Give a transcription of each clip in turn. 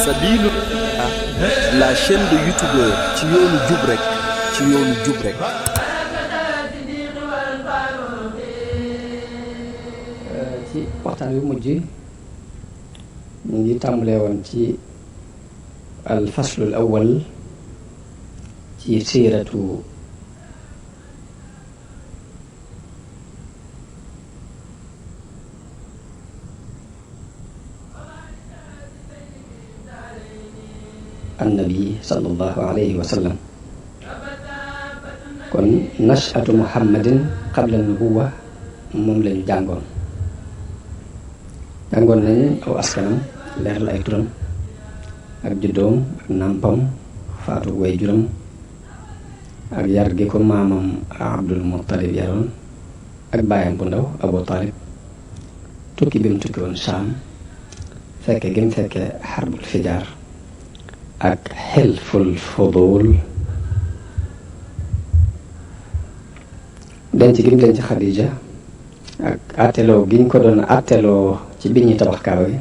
Sabilu la chaîne de youtubeur ci yoonu jub rek ci yoonu jub rek. ci waxtaan wi mujj ñu ngi tàmbalee woon ci al faslul awwal ci siiratu annabi sallallahu alayhi wa sallam. kon nashatu muhammadin qabla nubuwa moom lañu jàngoon nañu aw askanam, leer la ay turam ak juddoom ak nàmpam, faatu way juram ak yar gi ko maamam Abdul Muttalib yaroon ak baayam bu ndaw Abu Talib, tukki bi mu tukki woon Saam, fekke gi mu fekke xarbul fijaar ak xilful fudul, denc gi mu denc Xadija ak atteloo giñ ko doon atteloo ci bi ñuy tabax Kaaba gi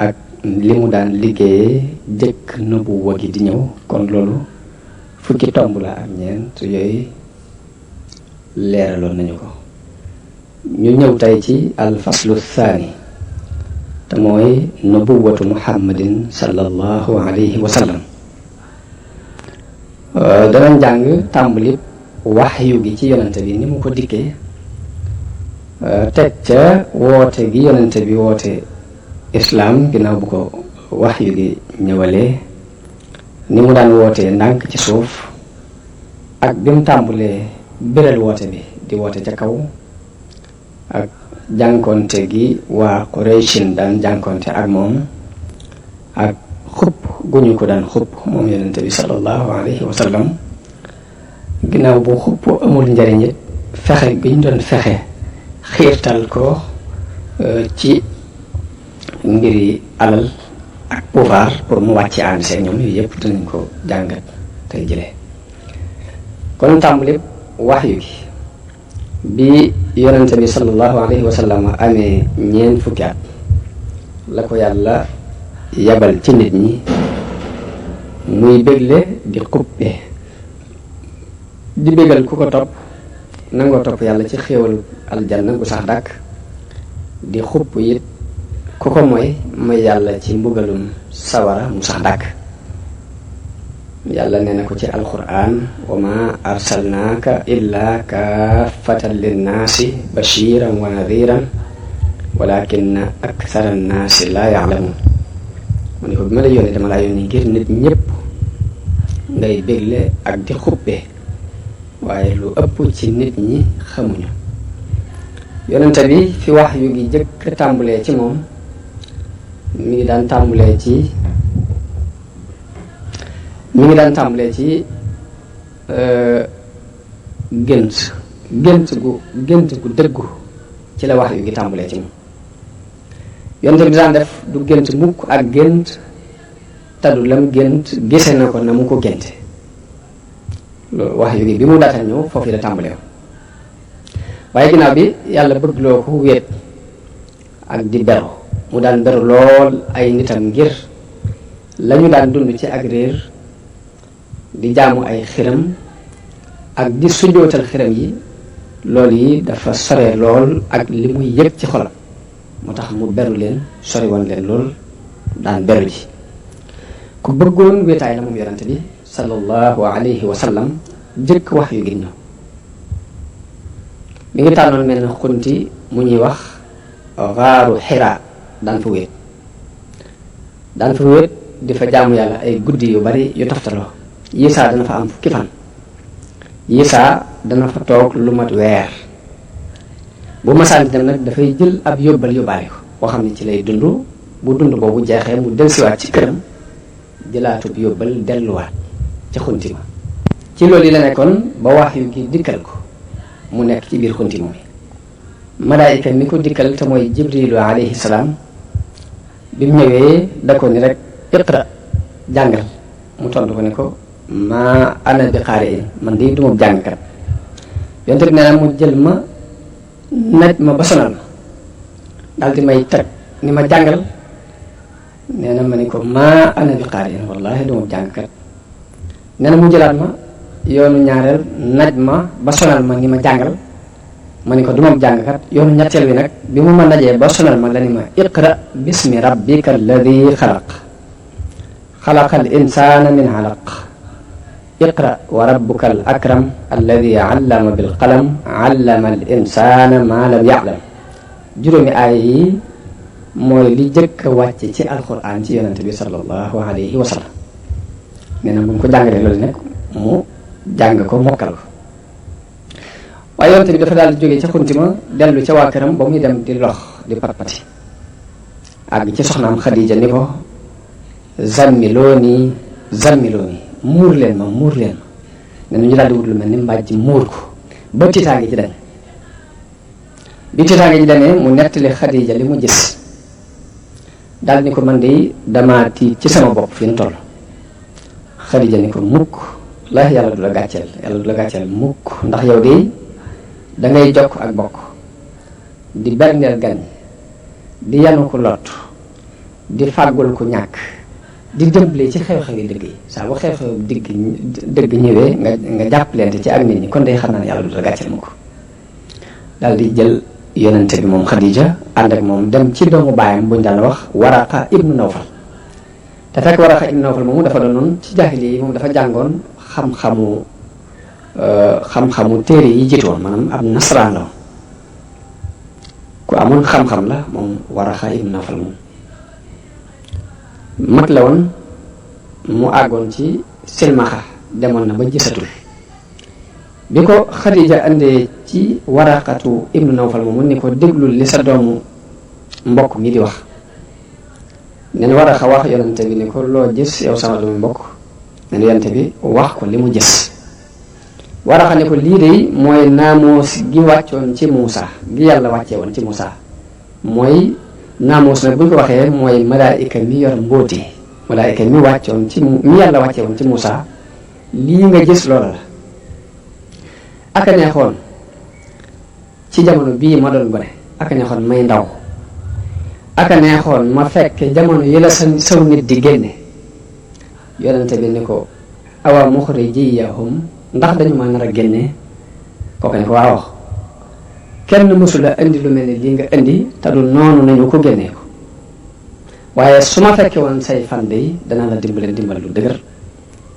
ak li mu daan liggéeyee jëkk nubuwa gi di ñëw. kon loolu fukki tomb la ak ñeent yooyu leeraloon nañu ko. ñu ñëw tey ci alfaslu thani te mooy nubuwatu muhammadin sallallahu alayhi wa sallam. danañ jàng tàmbali waxyu gi ci yonente bi ni mu ko dikkee, teg ca woote gi yonente bi woote islaam ginnaaw bu ko waxyu gi ñëwalee, ni mu daan wootee ndànk ci suuf ak bi mu tàmbulee biral woote bi di woote ca kaw, ak jànkonte gi waa Qurayshin daan jànkonte ak moom, ak xupp gu ñu ko daan xupp moom yonente bi sallallahu alayhi wa sallam. ginnaaw bu xupp amul njariñ it fexe bi ñu doon fexe xiirtal ko ci mbiri alal ak pouvoir pour mu wàcce ànd seen ñoom yooyu yëpp dinañ ko jàngat tey jëlee. kon tàmbali waxyu gi bi yonente bi sallallahu alayhi wa sallam amee ñeent fukki at la ko yàlla yabal ci nit ñi muy bégle di xuppe, di bégal ku ko topp nangoo topp yàlla ci xéewalu aljanna gu sax dàkk, di xupp it ku ko mooy yàlla ci mbugalum sawara mu sax dàkk. yàlla nee na ko ci alquran: wa ma arsalnaaka illa kaafatan linnaasi bashiran wa nadiran walakinna akthara annaasi laa ya'lamuun. mu ne ko bi ma la yónnee dama laa yónnee ngir nit ñépp ngay bégle ak di xuppe, waaye lu ëpp ci nit ñi xamuñu. yonente bi fi wax yu gi jëkk tàmbulee ci moom mi ngi daan tàmbulee ci gént gu dëggu ci la wax yu gi tàmbulee ci moom. yonente bi daan def du gént mukk ak gént taddu lam gént gise na ko na mu ko génte. loolu wax yu gi bi mu daata ñëw foofu la tàmbalee, waaye ginnaaw bi yàlla bëgg loo ko wéet ak di beru, mu daan beru lool ay nitam ngir lañu daan dund ci ak réer, di jaamu ay xiram ak di sujjootal xiram yi. loolu yi dafa sore lool ak li muy yëg ci xolam, moo tax mu beru leen, sori woon leen lool, daan beru ji. ku bëggoon wéetaay la moom yonente bi sallallahu alayhi wa sallam jëkk wax yu gi ñëw. mi ngi tànnoon mel na xunti mu ñuy wax xaaru Xiraa, daan fa wéet di fa jaamu yàlla ay guddi yu bari yu toftaloo. Yisaa dana fa am fukki fan, Yisaa dana fa toog lu mat weer. bu masaan dem nag dafay jël ab yóbbal yóbbaale ko boo xam ne ci lay dund. bu dund boobu jeexee mu dellusiwaat ci këram, jëlaatub yóbbal delluwaat ca xunti ma. ci loolu yi la nekkoon ba wax yu gi dikkal ko mu nekk ci biir xunti moom. malaayika mi ko dikkal te mooy jibrilu alayhi salaam, bi mu ñëwee da ko ni rek iqra, jàngal. mu tontu ko ne ko maa ana bi qaari'in, man de duma jàngkat. yonte bi nee na mu jël ma naj ma ba sonal ma daal di may teg ni ma jàngal. nee na ma ni ko maa ana bi qaari wallahi du ma jàngkat. nee na mu jëlaat ma yoonu ñaareel naj ma ba sonal ma ni ma jàngal ma ni ko du ma jàngkat. yoonu ñetteel bi nag bi mu ma najee ba sonal ma la ni ma iqra bismi rabbika alladi xalaq xalaqal insaana min alaq iqra wa rabbuka al akram alladi allama bil qalam allama al insaana ma lam ya'lam. juróomi aay yi mooy li jëkk a wàcc ci alquran ci yonente bi sallallahu alayhi wa sallam. nee na bu mu ko jàngalee loolu nag mu jàng ko mokkal ko. waaye yonente bi dafa daal di jógee ca xuntima dellu ca waa këram ba muy dem di lox di patpati àgg ci soxnaam Xadija ni ko zammilooni zammilooni muur leen ma nee na ñu daal di wut lu mel ni mbàjj muur ko ba tiitaange ci dem. bi tiitaange ji demee mu nettali Xadija li mu gis daal ni ko man de dama tiit ci sama bopp fi nu toll. Xadija ni ko mukk la yàlla du la gàcceel mukk ndax yow de da ngay jokk ak bokk di berndeel gan di yanu ko lot di fàggul ku ñàkk di jëmbale ci xew-xewi dëgg yi saa bu xew-xew dëgg ñëwee nga jàppalante ci ak nit ñi kon day xam naa ne yàlla du la gàcceel mukk. daal di jël yonente bi moom Xadija ànd ak moom dem ci doomu baayam buñ daan wax Waraqa ibnu Nawfal. te fekk Waraqa ibnu Nawfal moomu dafa doon noonu ci jaahili yi moom dafa jàngoon xam-xamu téere yi jiitoon maanaam ab nasaraan la ku amoon xam-xam la moom Waraqa ibnu Nawfal moom. mag la woon mu àggoon ci silmaxa demoon na ba gisatul. bi ko Xadija andee ci Waraqatu ibnu Nawfal moomu ni ko déglul li sa doomu mbokk mi di wax. nee na Waraqa wax yonente bi ni ko loo gis yow sama doomu mbokk. nee na yonente bi wax ko li mu gis. Waraqa ni ko lii de mooy naamoos gi wàccoon ci Muusa gi yàlla wàccee woon ci Muusa. mooy naamoos nag bu ñu ko waxee mooy malaayika mi yor mbóoti malaayika mi wàccoon ci mi yàlla wàccee woon ci Muusa. lii nga gis loola la. aka neexoon ci jamono bii ma doon gone aka neexoon may ndaw aka neexoon ma fekk jamono yi la saw nit di génne. yonente bi ni ko awa muxrijiyahum ndax dañu ma nar a génne. kooku ne ko waaw kenn mësula indi lu mel ni lii nga indi te du noonu nañu ko génnee ko waaye su ma fekkee woon say fan de dana la dimbale dimbal lu dëgër.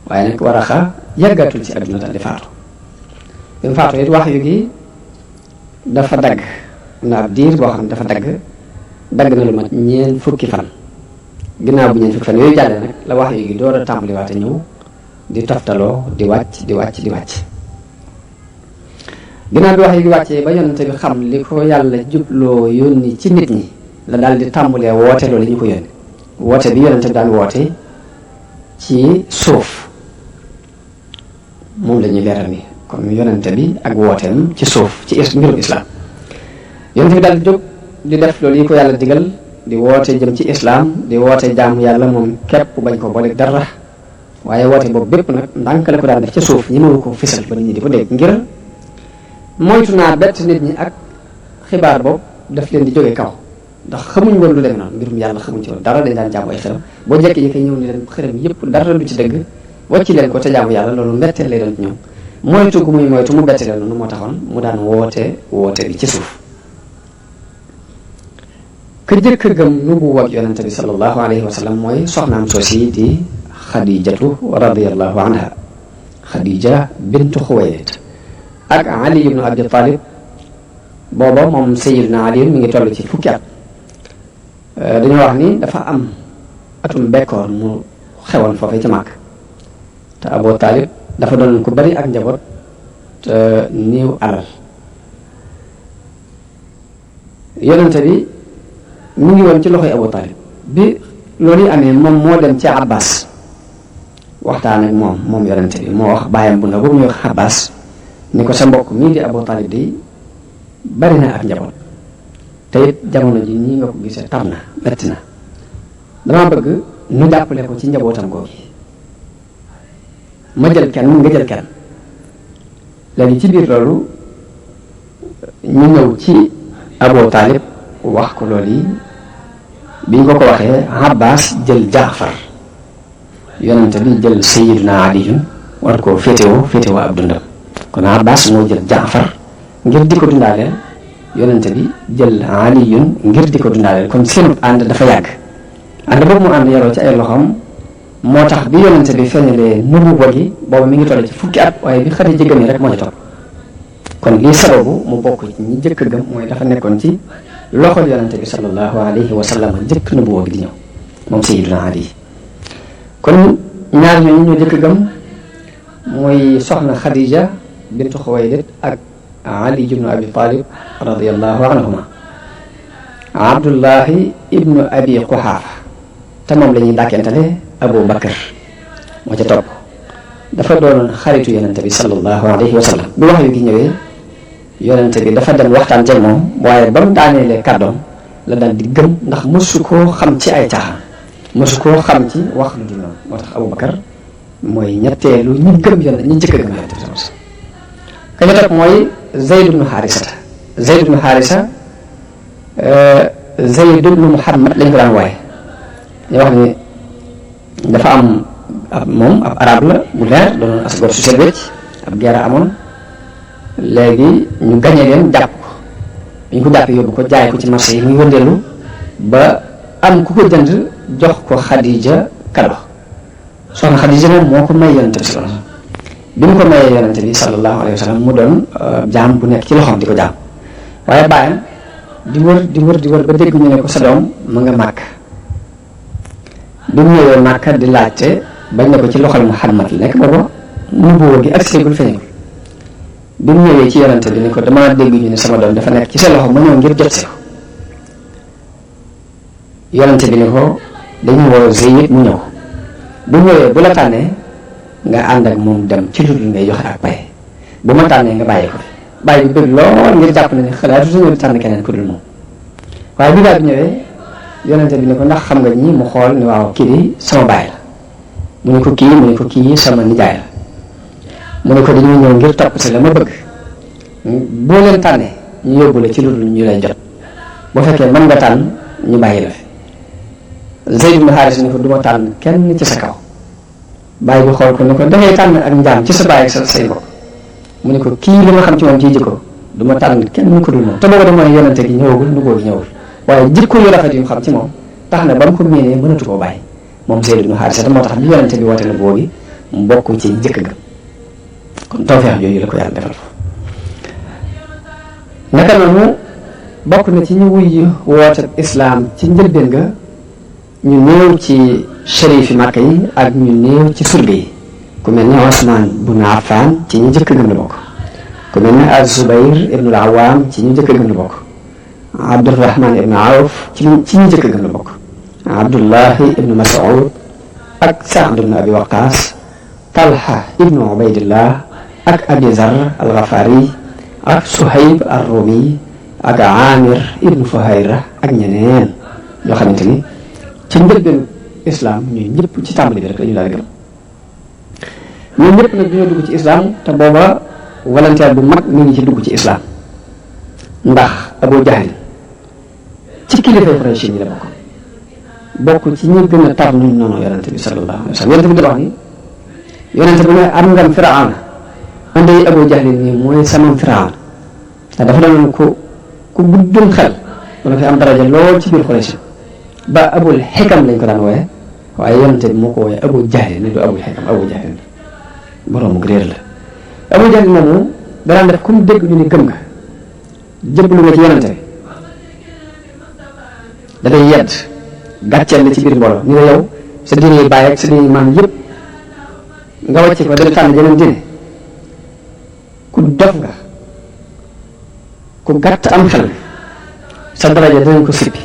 waaye nag Waraqa yàggatul ci àdduna daal di faatu. bi mu faatu it wax yu gi dafa dagg na ab diir boo xam ne dafa dagg na lu mat ñeent fukki fan. ginnaaw bu ñeent fukki fan yooyu jàllee nag la wax yu gi door a tàmbaliwaate ñëw di toftaloo di wàcc. ginnaaw bi wax yu gi wàccee ba yonente bi xam li ko yàlla jubloo yónni ci nit ñi la daal di tàmbalee woote loolu ñu ko yónni. woote bi yonente bi daan woote ci suuf moom la ñuy leeral ni kon yonente bi ak wooteem ci suuf ci mbirum islam. yonente bi daal di jóg di def loolu yi ko yàlla digal di woote jëm ci islam di woote jaamu yàlla moom képp bañ ko boole dara. waaye woote boobu bépp nag ndànk la ko daan def ci suuf ñi mënu ko fisal ba nit ñi di ko dégg ngir moytu naa bett nit ñi ak xibaar boobu daf leen di jóge kaw ndax xamuñ woon lu demee noonu mbirum yàlla xamuñ ci woon dara dañ daan jaamu ay xërëm boo jekki-jekki ñëw ni leen xërëm yëpp dara du ci dëgg wocci leen ko te jaamu yàlla loolu mbetteel lay doon ci ñoom. moytu gu muy moytu mu bette leen noonu moo taxoon mu daan woote bi ci suuf. ka jëkk a gëm nubuwwa yonente bi sallallahu alayhi wa sallam mooy soxnaam soosi di Xadijatu radiyallahu anha. Xadija bintu Xuwaylid ak Ali ibnu Abi Talib. booba moom Sayyidina Ali mi ngi toll ci fukki at. dañoo wax ni dafa am atum bekkoor mu xewoon foofee ci Màkk te Abu Talib dafa doon ku bari ak njaboot te néew alal. yonente bi mu ngi woon ci loxoy Abu Talib bi loolu yi amee moom moo dem ci Abbas waxtaan ak moom yonente bi moo wax bàyyam bu ndaw boobu ñuy wax Abbas ni ko sa mbokk mii di Abu Talib di bari na ak njaboot te it jamono ji nii nga ko gisee tar na metti na dama bëgg nu jàppale ko ci njabootam googu ma jël kenn nga jël kenn. léegi ci biir loolu ñu ñëw ci Abu Talib wax ko loolu yi biñ ko waxee Abbas jël Jaafar yonente bi jël Sayyiduna Aliyun war koo féetewoo ab dundam kon Abbas moo jël Jaafar ngir di ko dundaaleel yonente bi jël Aliyun ngir di ko dundaaleel kon seen ànd dafa yàgg ànd boobu mu ànd yaroo ci ay loxoom moo tax bi yonente bi feeñalee nubuwa gi boobu mi ngi toll ci fukki at waaye bi Xadiija gëmee rek moo ci topp kon lii sababu mu bokk ci ñi jëkk a gëm mooy dafa nekkoon ci loxol yonente bi sallallahu alayhi wa sallam jëkk nubuwa gi di ñëw moom Sayyiduna Ali kon ñaar ñooñu ñoo jëkk a gëm mooy soxna Xadiija bintu Xuwaylid ak Ali ibnu Abi Talib radiyallahu anhuma Abdullahi ibnu Abi Quhaafa te moom la ñuy dàkkentale Abu Bakar moo ca topp dafa doonoon xaritu yonente bi sallallahu alayhi wa sallam bi wax yu gi ñëwee yonente bi dafa dem waxtaan ak moom waaye ba mu daaneelee kàddoom la daal di gëm ndax mësu koo xam ci ay caaxaan mësu koo xam ci wax lu dul noonu moo tax Abu Bakar mooy ñetteelu ñi gëm ñi jëkk a gëm yonente bi sallallahu alayhi wa sallam ka ca topp mooy Zayd ibnu Haarisa Zayd ibnu Haarisa Zayd ibnu Muhammad lañ ko daan waaye ñu wax ni dafa am moom ab arab la bu leer doonoon as gor su set wecc ab guerre amoon léegi ñu gañe leen jàpp ko ñu ko jàpp yóbbu ko jaay ko ci marché yi muy wëndeelu ba am ku ko jënd jox ko Xadiija kado soxna Xadiija moom moo ko may yonente bi sallallahu alayhi wa sallam bi mu ko mayee yonente bi sallallahu alayhi wa sallam mu doon jaam bu nekk ci loxoom di ko jaam waaye bàyyam di wër ba dégg ñu ne ko sa doom ma nga màkk bi mu ñëwee màkka di laajte bañ ne ko ci loxol Muhammad la nekk booba nubuwa gi ak seegul feeñul bi mu ñëwee ci yonente bi ni ko dama dégg ñu ne sama doom dafa nekk ci sa loxo ma ñëw ngir jot si ko yonente bi ni ko dañuy woo Zayd mu ñëw bu ñëwee bu la tànnee nga ànd ak moom dem ci lu dul ngay joxe ak pay bu ma tànnee nga bàyyi ko fi bàyyi bi bëgg lool ngir jàpp na ne xalaatu suñu di tànn keneen ku dul moom waaye bi daal bi ñëwee yonente bi ni ko ndax xam nga ñi mu xool ni waaw kii di sama baay la mu ne ko kii sama nijaay la mu ne ko dañuy ñëw ngir topp si la ma bëgg boo leen tànnee ñu yóbbu la ci lu dul ñu lay jot bu fekkee mën nga tànn ñu bàyyi la fi Zayd ibn Haaris ni ko du ma tànn kenn ci sa kaw bàyyi bi xool ko ni ko dangay tànn ak njaam ci sa baay ak sa say mbokk mu ne ko kii li ma xam ci moom ciy jikko du ma tànn kenn ku dul moom te booba da mooy yonente gi ñëwagul nuboo gi ñëwul waaye jikko yu rafet yu mu xam ci moom tax na ba mu ko miinee mënatu koo bàyyi moom Zayd ibn Haaris te moo tax bi yonente bi woote na boo gi mu bokk ci jëkk ga kon tawfeex jooju la ko yàlla defal fa naka noonu bokk na ci ñu wuy woote islaam ci njëlbeen ga ñu néew ci shérif yi Màkka yi ak ñu néew ci surga yi ku mel ni Usmaan bun Affaan ci ñu jëkk gëm la bokk ku mel ni Az-Zubayr ibnul Awaam ci ñu jëkk gëm la bokk Abdurrahman ibnu Awf ci ñu jëkk gëm la bokk Abdullahi ibnu Mas'ud ak Saad ibnu Abi Waqaas Talha ibnu Ubaydillah ak Abi Zar al-Ghafari ak Suhayb ar-Rumi ak Amir ibnu Fuhayra ak ñeneen yoo xamante ni ci njëlbéenu islam ñooy ñëpp ci tàmbali bi rek dañu daal gëm ñoom ñëpp nag dañoo dugg ci islam te booba volontaire bu mag mi ngi ci dugg ci islam ndax Abu Jahl ci kilifay Quraysh yi la bokk ci ñi gën a tar ñu noonu yonente bi sallallahu alayhi wa sallam yonente bi da wax ni yonente bi ne am ngam Firawna ande Abu Jahl nii mooy samam Firawna te dafa doon ku guddul xel dana fi am daraja lool ci biir Quraysh ba Abul Xikam lañ ko daan wooye waaye yonente bi moo ko wooye Abu Jahl ne du Abul Xikam Abu Jahl boroomu réer la Abu Jahl moomu danaan def comme dégg ñu ni gëm nga jëblu nga ci yonente bi da day yedd gàcceel la ci biir mbooloo ni la yow sa diine yi bàyyi ak sa diine yi maam yëpp nga wàcce ko dem tànn jeneen diine ku dof nga ku gàtt am xel sa daraja dinañ ko sippi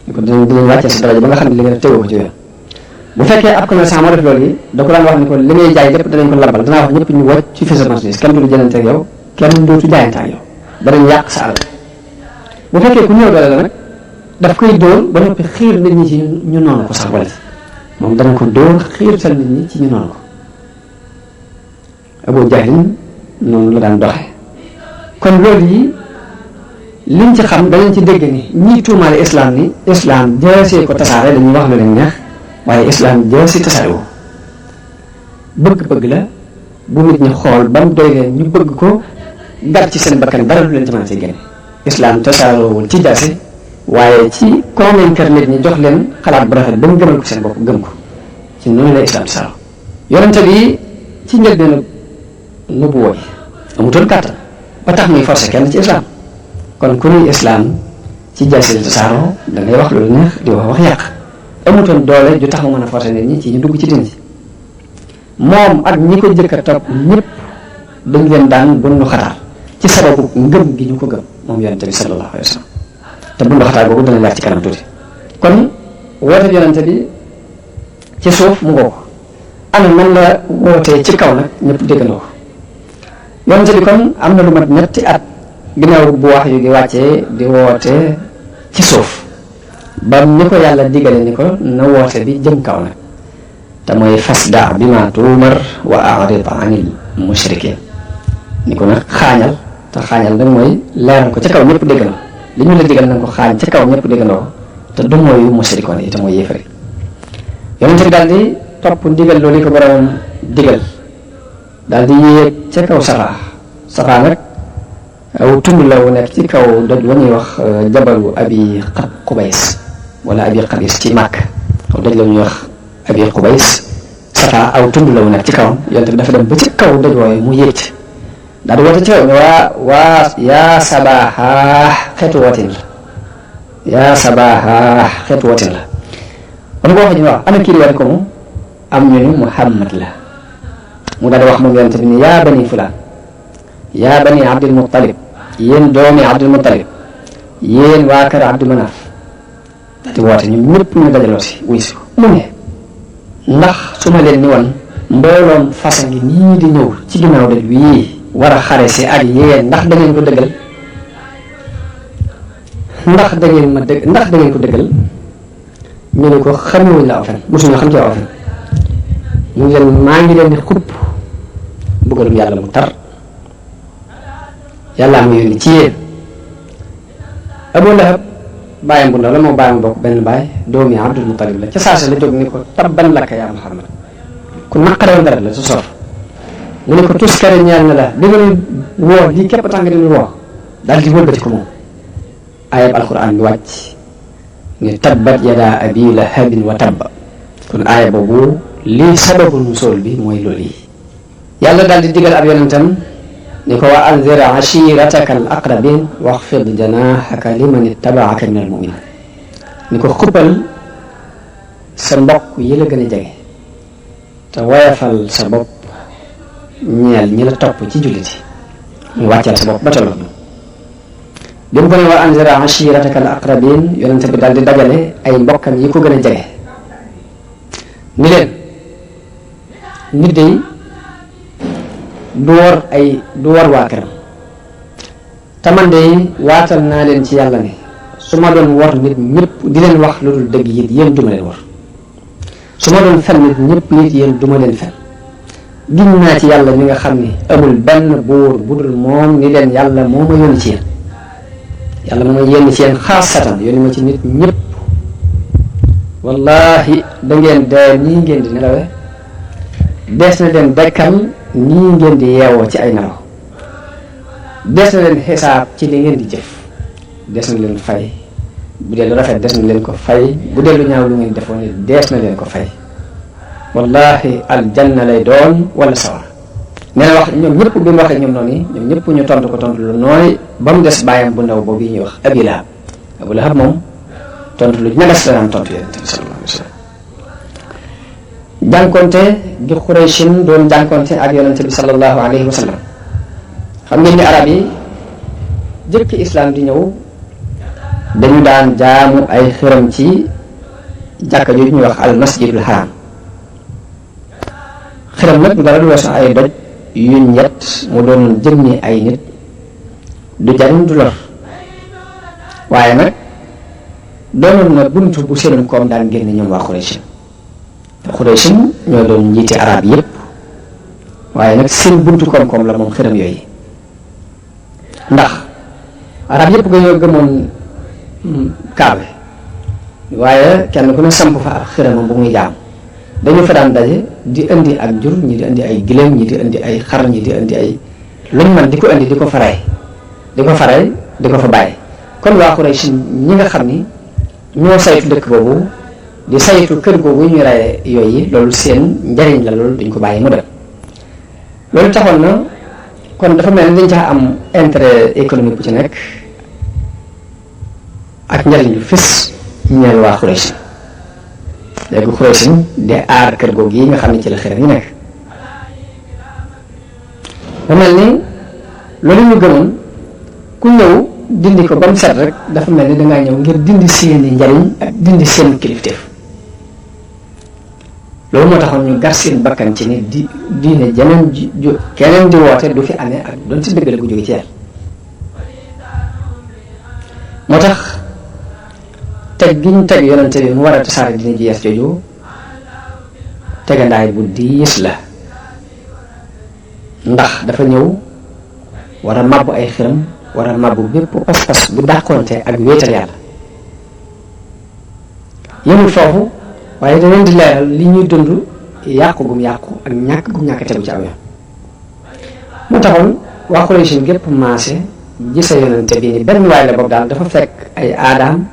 dinañ wàccee sa daraja ba nga xam ne li nga def tegoo ko ci yoon bu fekkee ab commerçant moo def loolu yi da ko daan wax ni ko li ngay jaay lépp danañ ko labal danaa wax ñëpp ñu wàcc ci fi sa marchandise kenn du jëlante ak yow kenn dootu jaayante ak yow danañ yàq sa alal bu fekkee ku ñëw doole la nag daf koy dóor ba noppi xiir nit ñi ci ñu noonu ko sax wala moom dana ko dóor xiirtal nit ñi ci ñu noonu ko Abu Jahl noonu la daan doxe kon loolu yi liñ ci xam danañ ci dégg ni ñii tuumaale islam ni islam jësee ko tasaare dañuy wax lu leen neex waaye islam jësi tasaare wu bëgg-bëgg la bu nit ñi xool ba mu doy leen ñu bëgg ko gar ci seen bakkan dara du leen ci mën a see génne islam tasaaroowul ci jaase waaye ci convaincre nit ñi jox leen xalaat bu rafet ba mu gëmal ko seen bopp gëm ko ci noonu la islam tasaaroo yonente bi ci njëlbeenu nubuwwa bi amutoon kàttan ba tax muy forcé kenn ci islam kon ku nuy islam ci jaase la tasaaroo da ngay wax loolu neex di wax yàq amutoon doole ju tax mu mën a forcé nit ñi ci ñu dugg ci diine moom ak ñi ko jëkk a topp ñëpp dañ leen daan bundu xataal ci sababu ngëm gi ñu ko gëm moom yonente bi sallallahu alayhi wa sallam te bundu xataal boobu dana leer ci kanam tuuti kon woote yonente bi ci suuf mu ngoo ko ana man la wootee ci kaw nag ñëpp déggandoo ko yonente bi kon am na lu mat ñetti at ginnaaw bu wax yu gi wàccee di woote ci suuf ba ni ko yàlla digale ni ko na woote bi jëm kaw nag te mooy fasda bima tuumar wa a'rid anil mushrikin ni ko nag xaañal te xaañal nag mooy leeral ko ca kaw ñëpp déggandoo li ñu la digal nanga ko xaañ ca kaw ñëpp déggandoo te du mooyu mushrikoon yi te mooy yéefari yonente bi daal di topp ndigal loolu ko boroom digal daal di yéeg ca kaw Safa nag aw tund la wu nekk ci kaw doj wa ñuy wax jabalu abi Qubays wala abi Qabis ci Màkk aw doj la ñuy wax abi Qubays Safa aw tund la wu nekk ci kawam yonente bi dafa dem ba ci kaw doj wooye mu yéeg ci daal di woote ci kaw ne waa yaa sabaha xeetu wootin la yaa sabaha xeetu wootin la kon boo xam ne waaw ana kii di woote ko mu am ñu ni Muhammad la mu daal di wax moom yonente bi ni yaa bani fulaan yaa bani Abdul Muttalib yéen doomi Abdul Muttalib yéen waa kër Abdu Manaaf daal di woote ñu ñëpp ñu dajaloo si wuy si ko mu ne ndax su ma leen ni woon mbooloom fasa ngi nii di ñëw ci ginnaaw doj wii war a xare si ak yéen ndax da ngeen ko dëggal ndax da ngeen ko dëggal ñu ne ko xamewuñ la aw fen mosuñu xam ci aw fen mu ngi leen maa ngi leen di xupp bëggalum yàlla mu tar yàllaa ma yónni ci yéen Abu Lahab bàyyam bu ndaw la moo bàyyam bokk benn baay doomi Abdul Muttalib la ca saasa la jóg ni ko tabban laka yaa Muhammad ku naqarewoon dara la su sof mu ne ko tuskare ñeel na la di nga woo lii képp tax nga dina woo daal di wëlbati ko moom ayab alquran bi wàcc ni tabbat yadaa abi lahabin wa tabba kon aaya boobu lii sababu nusool bi mooy loolu yi yàlla daal di digal ab yonentam ni ko wa anzir ashirataka al aqrabin waxfid janahaka liman ittabaaka min al muminin ni ko xuppal sa mbokk yi la gën a jege te woyafal sa bopp ñeel ñi la topp ci julliti mu wàcceel sa bopp ba tolloog ñoom bi mu ko ne wa anzir ashirataka al aqrabin yonente bi daal di dajale ay mbokkam yi ko gën a jege ni leen nit day du war waa këram te man de waatal naa leen ci yàlla ne su ma doon war nit ñëpp di leen wax lu dul dëgg it yéen duma leen war su ma doon fen nit ñëpp it yéen duma leen fen giñ naa ci yàlla mi nga xam ne amul benn buur bu dul moom ni leen yàlla moo ma yónni ci yéen yàlla moo ma yónni ci yéen xaasatan yónni ma ci nit ñëpp wallahi da ngeen dee nii ngeen di nelawe dees na leen dekkal nii ngeen di yeewoo ci ay nelaw dees na leen xisaab ci li ngeen di jëf dees na leen fay bu dee lu rafet dees na leen ko fay bu dee lu ñaaw lu ngeen defoon it dees na leen ko fay wallahi aljanna lay doon wala sawar nee na wax ñoom ñëpp bi mu waxee ñoom noonu ñoom ñëpp ñu tontu ko tontu lu nooy ba mu des bàyyam bu ndaw boobu yi ñuy wax Abu Lahab moom tontu lu ñagas la daan tontu yonent bi sallallahu alayhi wa sallam jànkonte gi Qurayshin doon jànkonte ak yonent bi sallallahu alayhi wa sallam xam ngeen ni arab yi jëkk islam di ñëw dañu daan jaamu ay xërëm ci jàkka jooju ñuy wax al masjidul haram xërëm nag du dara du weesu ay doj yu ñett mu doon jëmmi ay nit du jariñ du lor waaye nag doonoon na buntu bu seenum koom daan génne ñoom waa Quraysh ñoo doon njiiti arab yépp waaye nag seen buntu koom-koom la moom xërëm yooyu ndax arab yëpp ñoo gëmoon Kaaba waaye kenn ku ne samp fa ak xëramam bu muy jaam dañu fa daan daje di indi ak jur ñi di indi ay giléem ñi di indi ay xar ñi di indi ay luñ man di ko indi di ko fa rey di ko fa bàyyi. kon waa Quraysh ñi nga xam ni ñoo saytu dëkk boobu di saytu kër googu ñuy rey yooyu loolu seen njariñ la loolu duñ ko bàyyi mu dem loolu taxoon na kon dafa mel ni dañ caa am intérêt économique bu ci nekk ak njariñ lu fës ñeel waa Quraysh léegi Quraysh di aar kër googu yi nga xam ne ci la xeram yi nekk ba mel ni loolu ñu gëmoon ku ñëw dindi ko ba mu set rek dafa mel ni dangaa ñëw ngir dindi seeni njariñ ak dindi seen kilifteef loolu moo taxoon ñu gar seen bakkan ci ni diine jeneen keneen di woote du fi amee ak doon si dëgg la gu jóge ci yàlla moo tax teg gi ñu teg yonente bi mu war a tasaare dina ji yees jooju tegandaay bu diis la ndax dafa ñëw war a mabbu ay xiram war a mabbu bépp pas-pas bu dàqoonte ak wéetal yàlla yëmul foofu waaye da leen di leeral li ñuy dund yàqu gum yàqu ak ñàkk gum ñàkk tegu ci aw yoon moo taxoon waa Quraysh gépp maase gisa yonente bi ni benn waay la boobu daal dafa fekk ay aadaam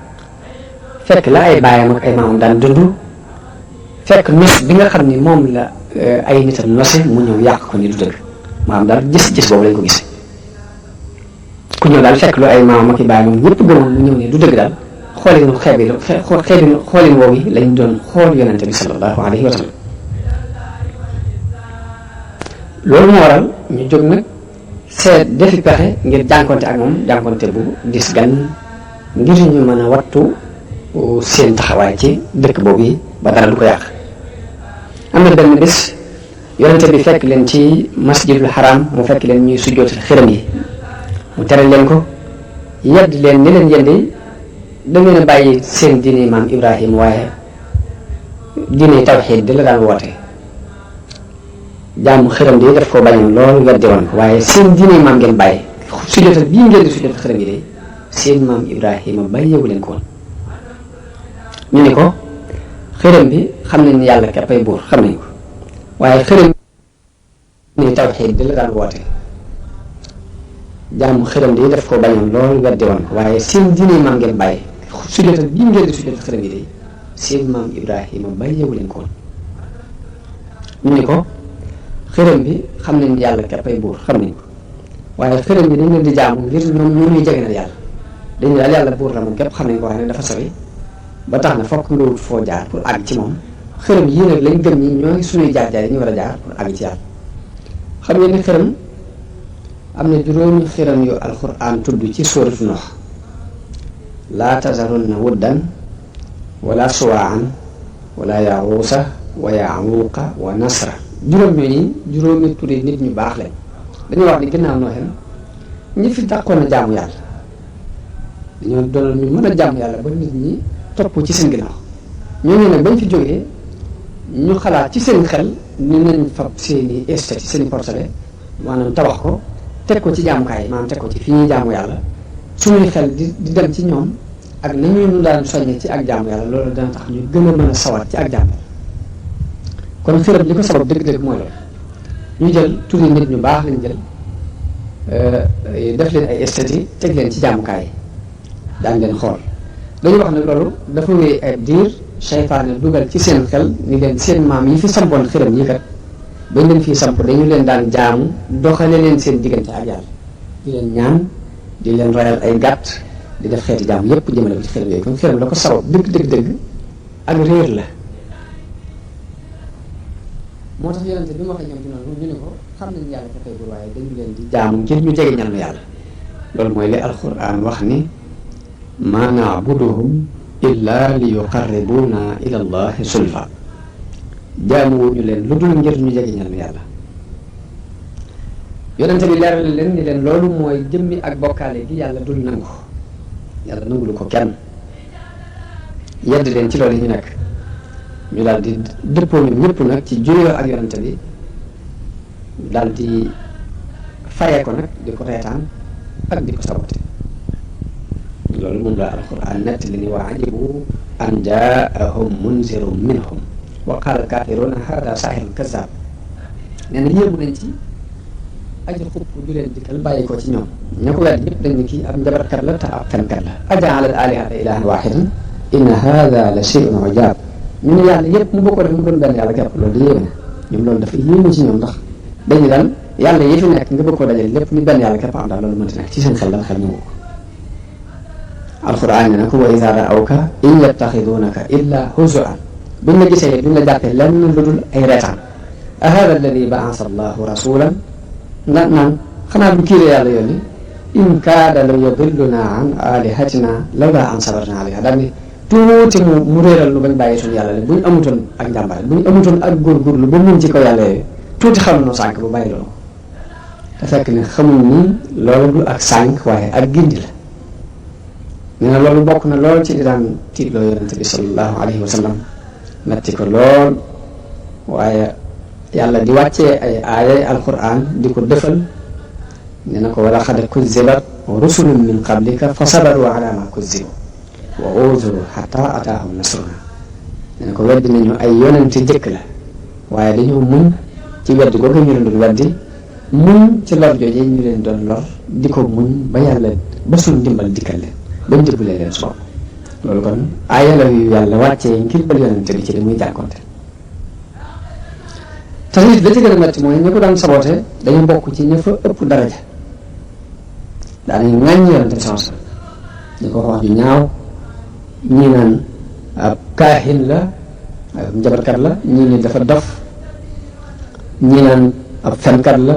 fekk la ay baayam ak ay maamam daan dund fekk nos bi nga xam ni moom la ay nitam nose mu ñëw yàq ko ni du dëgg maanaam daal gis boobu lañ ko gis ku ñëw daal fekk lu ay maamam ak i baayam ñëpp gëmoon mu ñëw ni du dëgg daal xoolin woowu yi lañ doon xool yonente bi sallallahu alayhi wa sallam loolu moo waral ñu jóg nag seet defi pexe ngir jànkonte ak moom jànkonte bu dis gan ngir ñu mën a wattu seen taxawaay ci dëkk boobu yi ba dara du ko yàq am na benn bés yonente bi fekk leen ci masjidul haram mu fekk leen ñuy sujjootal xiram yi mu tere leen ko yedd leen ni leen yende da ngeen a bàyyi seen diine maam Ibrahima waaye diine tawxiid di la daan woote jàmm xiram di daf ko bañoon loolu weddi woon ko waaye seen diine maam ngeen bàyyi sujjootal bii ngeen di sujjootal xiram yi de seen maam Ibrahima bàyyeewu leen ko woon ñu ni ko xiram bi xam nañ ni yàlla képp ay buur xam nañ ko waaye xiram ni tawxiid di la daan woote jàmm xiram di daf ko bañoon loolu weddi woon ko waaye seen diine maam ngeen bàyyi sujjootal bii ngeen di sujjootal xiram yi de seen maam Ibrahima bàyyeewu leen ko woon ñu ni ko xiram bi xam nañ ni yàlla képp ay buur xam nañ ko waaye xiram bi dañ leen di jaamu ngir ñoom ñu ñuy jege na yàlla dañu daal yàlla buur la moom képp xam nañ ko waaye nag dafa sori ba tax na fokk nga wut foo jaar pour àgg ci moom xërëm yii nag lañ gëm ñi ñooy suñuy jaar-jaar yi ñu war a jaar pour àgg ci yàlla xam ngeen ni xërëm am na juróomi xërëm yu alquran tudd ci suuratu Nuux laa tazarunna wuddan wala suwaan wala yaxuusa wa yaxuuqa wa nasra juróom ñooñu juróomi turi nit ñu baax lañ dañuy wax ni ginnaaw Nooxeen ñi fi dàqoon a jaamu yàlla dañoo doon ñu mën a jaamu yàlla ba nit ñi topp ci seen ginnaaw ñooñu nag bañ fi jógee ñu xalaat ci seen xel ni nañ fab seeni estate seeni portale maanaam tabax ko teg ko ci jaamukaay maanaam teg ko ci fi ñuy jaamu yàlla suñuy xel di dem ci ñoom ak nañu ñu daan soññe ci ak jaamu yàlla loolu dana tax ñu gën a mën a sawat ci ak jaamu yàlla kon xërëm li ko sabab dëgg-dëgg mooy loolu ñu jël turi nit ñu baax lañ jël def leen ay estate teg leen ci jaamukaay daan leen xool dañu wax ne loolu dafa wéy ay diir seytaane dugal ci seen xel ni leen seen maam yi fi sampoon xërëm yi kat bañ leen fii samp dañu leen daan jaamu doxale leen seen diggante ak yàlla di leen ñaan di leen royal ay gàtt di def xeeti jaamu yépp jëmale ko ci xërëm yooyu kon xërëm la ko sabab dëgg ak réer la moo tax yonente bi mu waxee ñoom ci noonu ñu ne ko xam nañ yàlla ko tey bur waaye dañu leen di jaamu ngir ñu jege ñal yàlla loolu mooy li alquran wax ni ma naabuduhum illa li yuqarribuna ila allahi sulfa jaamuwuñu leen lu dul ngir ñu jege ñal yàlla yonente bi leeral leen ni leen loolu mooy jëmmi ak bokkaale gi yàlla dul nangu yàlla nangulu ko kenn yedd leen ci loolu yi ñu nekk ñu daal di dëppoo ñoom ñëpp nag ci juyoo ak yonente bi daal di fayee ko nag di ko reetaan ak di ko sabote loolu moom la alquran nett li ni wa ajibu an jaahum munzirun minhum wa qaala alkaafiruuna haada saahirun kazaab nee na yéemu nañ ci aji xupp ju leen dikkal bàyyi ko ci ñoom ña ko wedd ñëpp dañ ni kii ab njabarkat la te ab fenkat la ajaala al alihata ilahan wahidan inna haada la shay'un ujaab ñu ne yàlla yëpp mu bokkoo def mu doon benn yàlla képp loolu di yéemu ñoom loolu dafa yéemu ci ñoom ndax dañu daan yàlla yi fi nekk nga bëgg koo dajale lépp ni benn yàlla képp am daal loolu mënti nekk ci seen xel la xel ñu ko alquran ne na ko wa iza ra'awka in yattaxiduunaka illa huzuan buñ la gisee duñ la jàppee lenn lu dul ay reetaan a hada alladi ba'asa allahu rasulan naan xanaa bu kii la yàlla yónni in kaada la yudilluna an alihatina lawla an sabarna alayha daal ni tuuti mu réeral lu bañ bàyyi suñu yàlla le buñ amutoon ak njàmbaare buñ amutoon ak góorgóorlu ba mun ci kaw yàlla yooyu tuuti xam noo sànk bu bàyyi loolu te fekk ne xamuñ ni loolu du ak sànk waaye ak gindi la nee na loolu bokk na lool ci di daan tiitloo yonente bi sallallahu alayhi wa sallam metti ko lool waaye yàlla di wàccee ay aayay alquran di ko defal nee na ko wala xad kuzzibat rusulun min qablika fa sabaru ala ma kuzzibu wa uuzuru xata ataahum nasruna nee na ko weddi nañu ay yonente jëkk la waaye dañoo muñ ci weddi googu ñu leen doon weddi muñ ci lor jooje ñu leen doon lor di ko muñ ba yàlla ba suñu ndimbal dikkal leen bañ jëbbalee leen su bopp loolu kon aaya la yu yàlla wàccee ngir bal yonente bi ci li muy jànkonte te nit la ci gën a metti mooy ñi ko daan saboote dañu bokk ci ña fa ëpp daraja daanañu ŋàññi yonente bi sans ñu ko wax ju ñaaw ñii naan ab kaahin la ab njabarkat la ñii ni dafa dof ñii naan ab fenkat la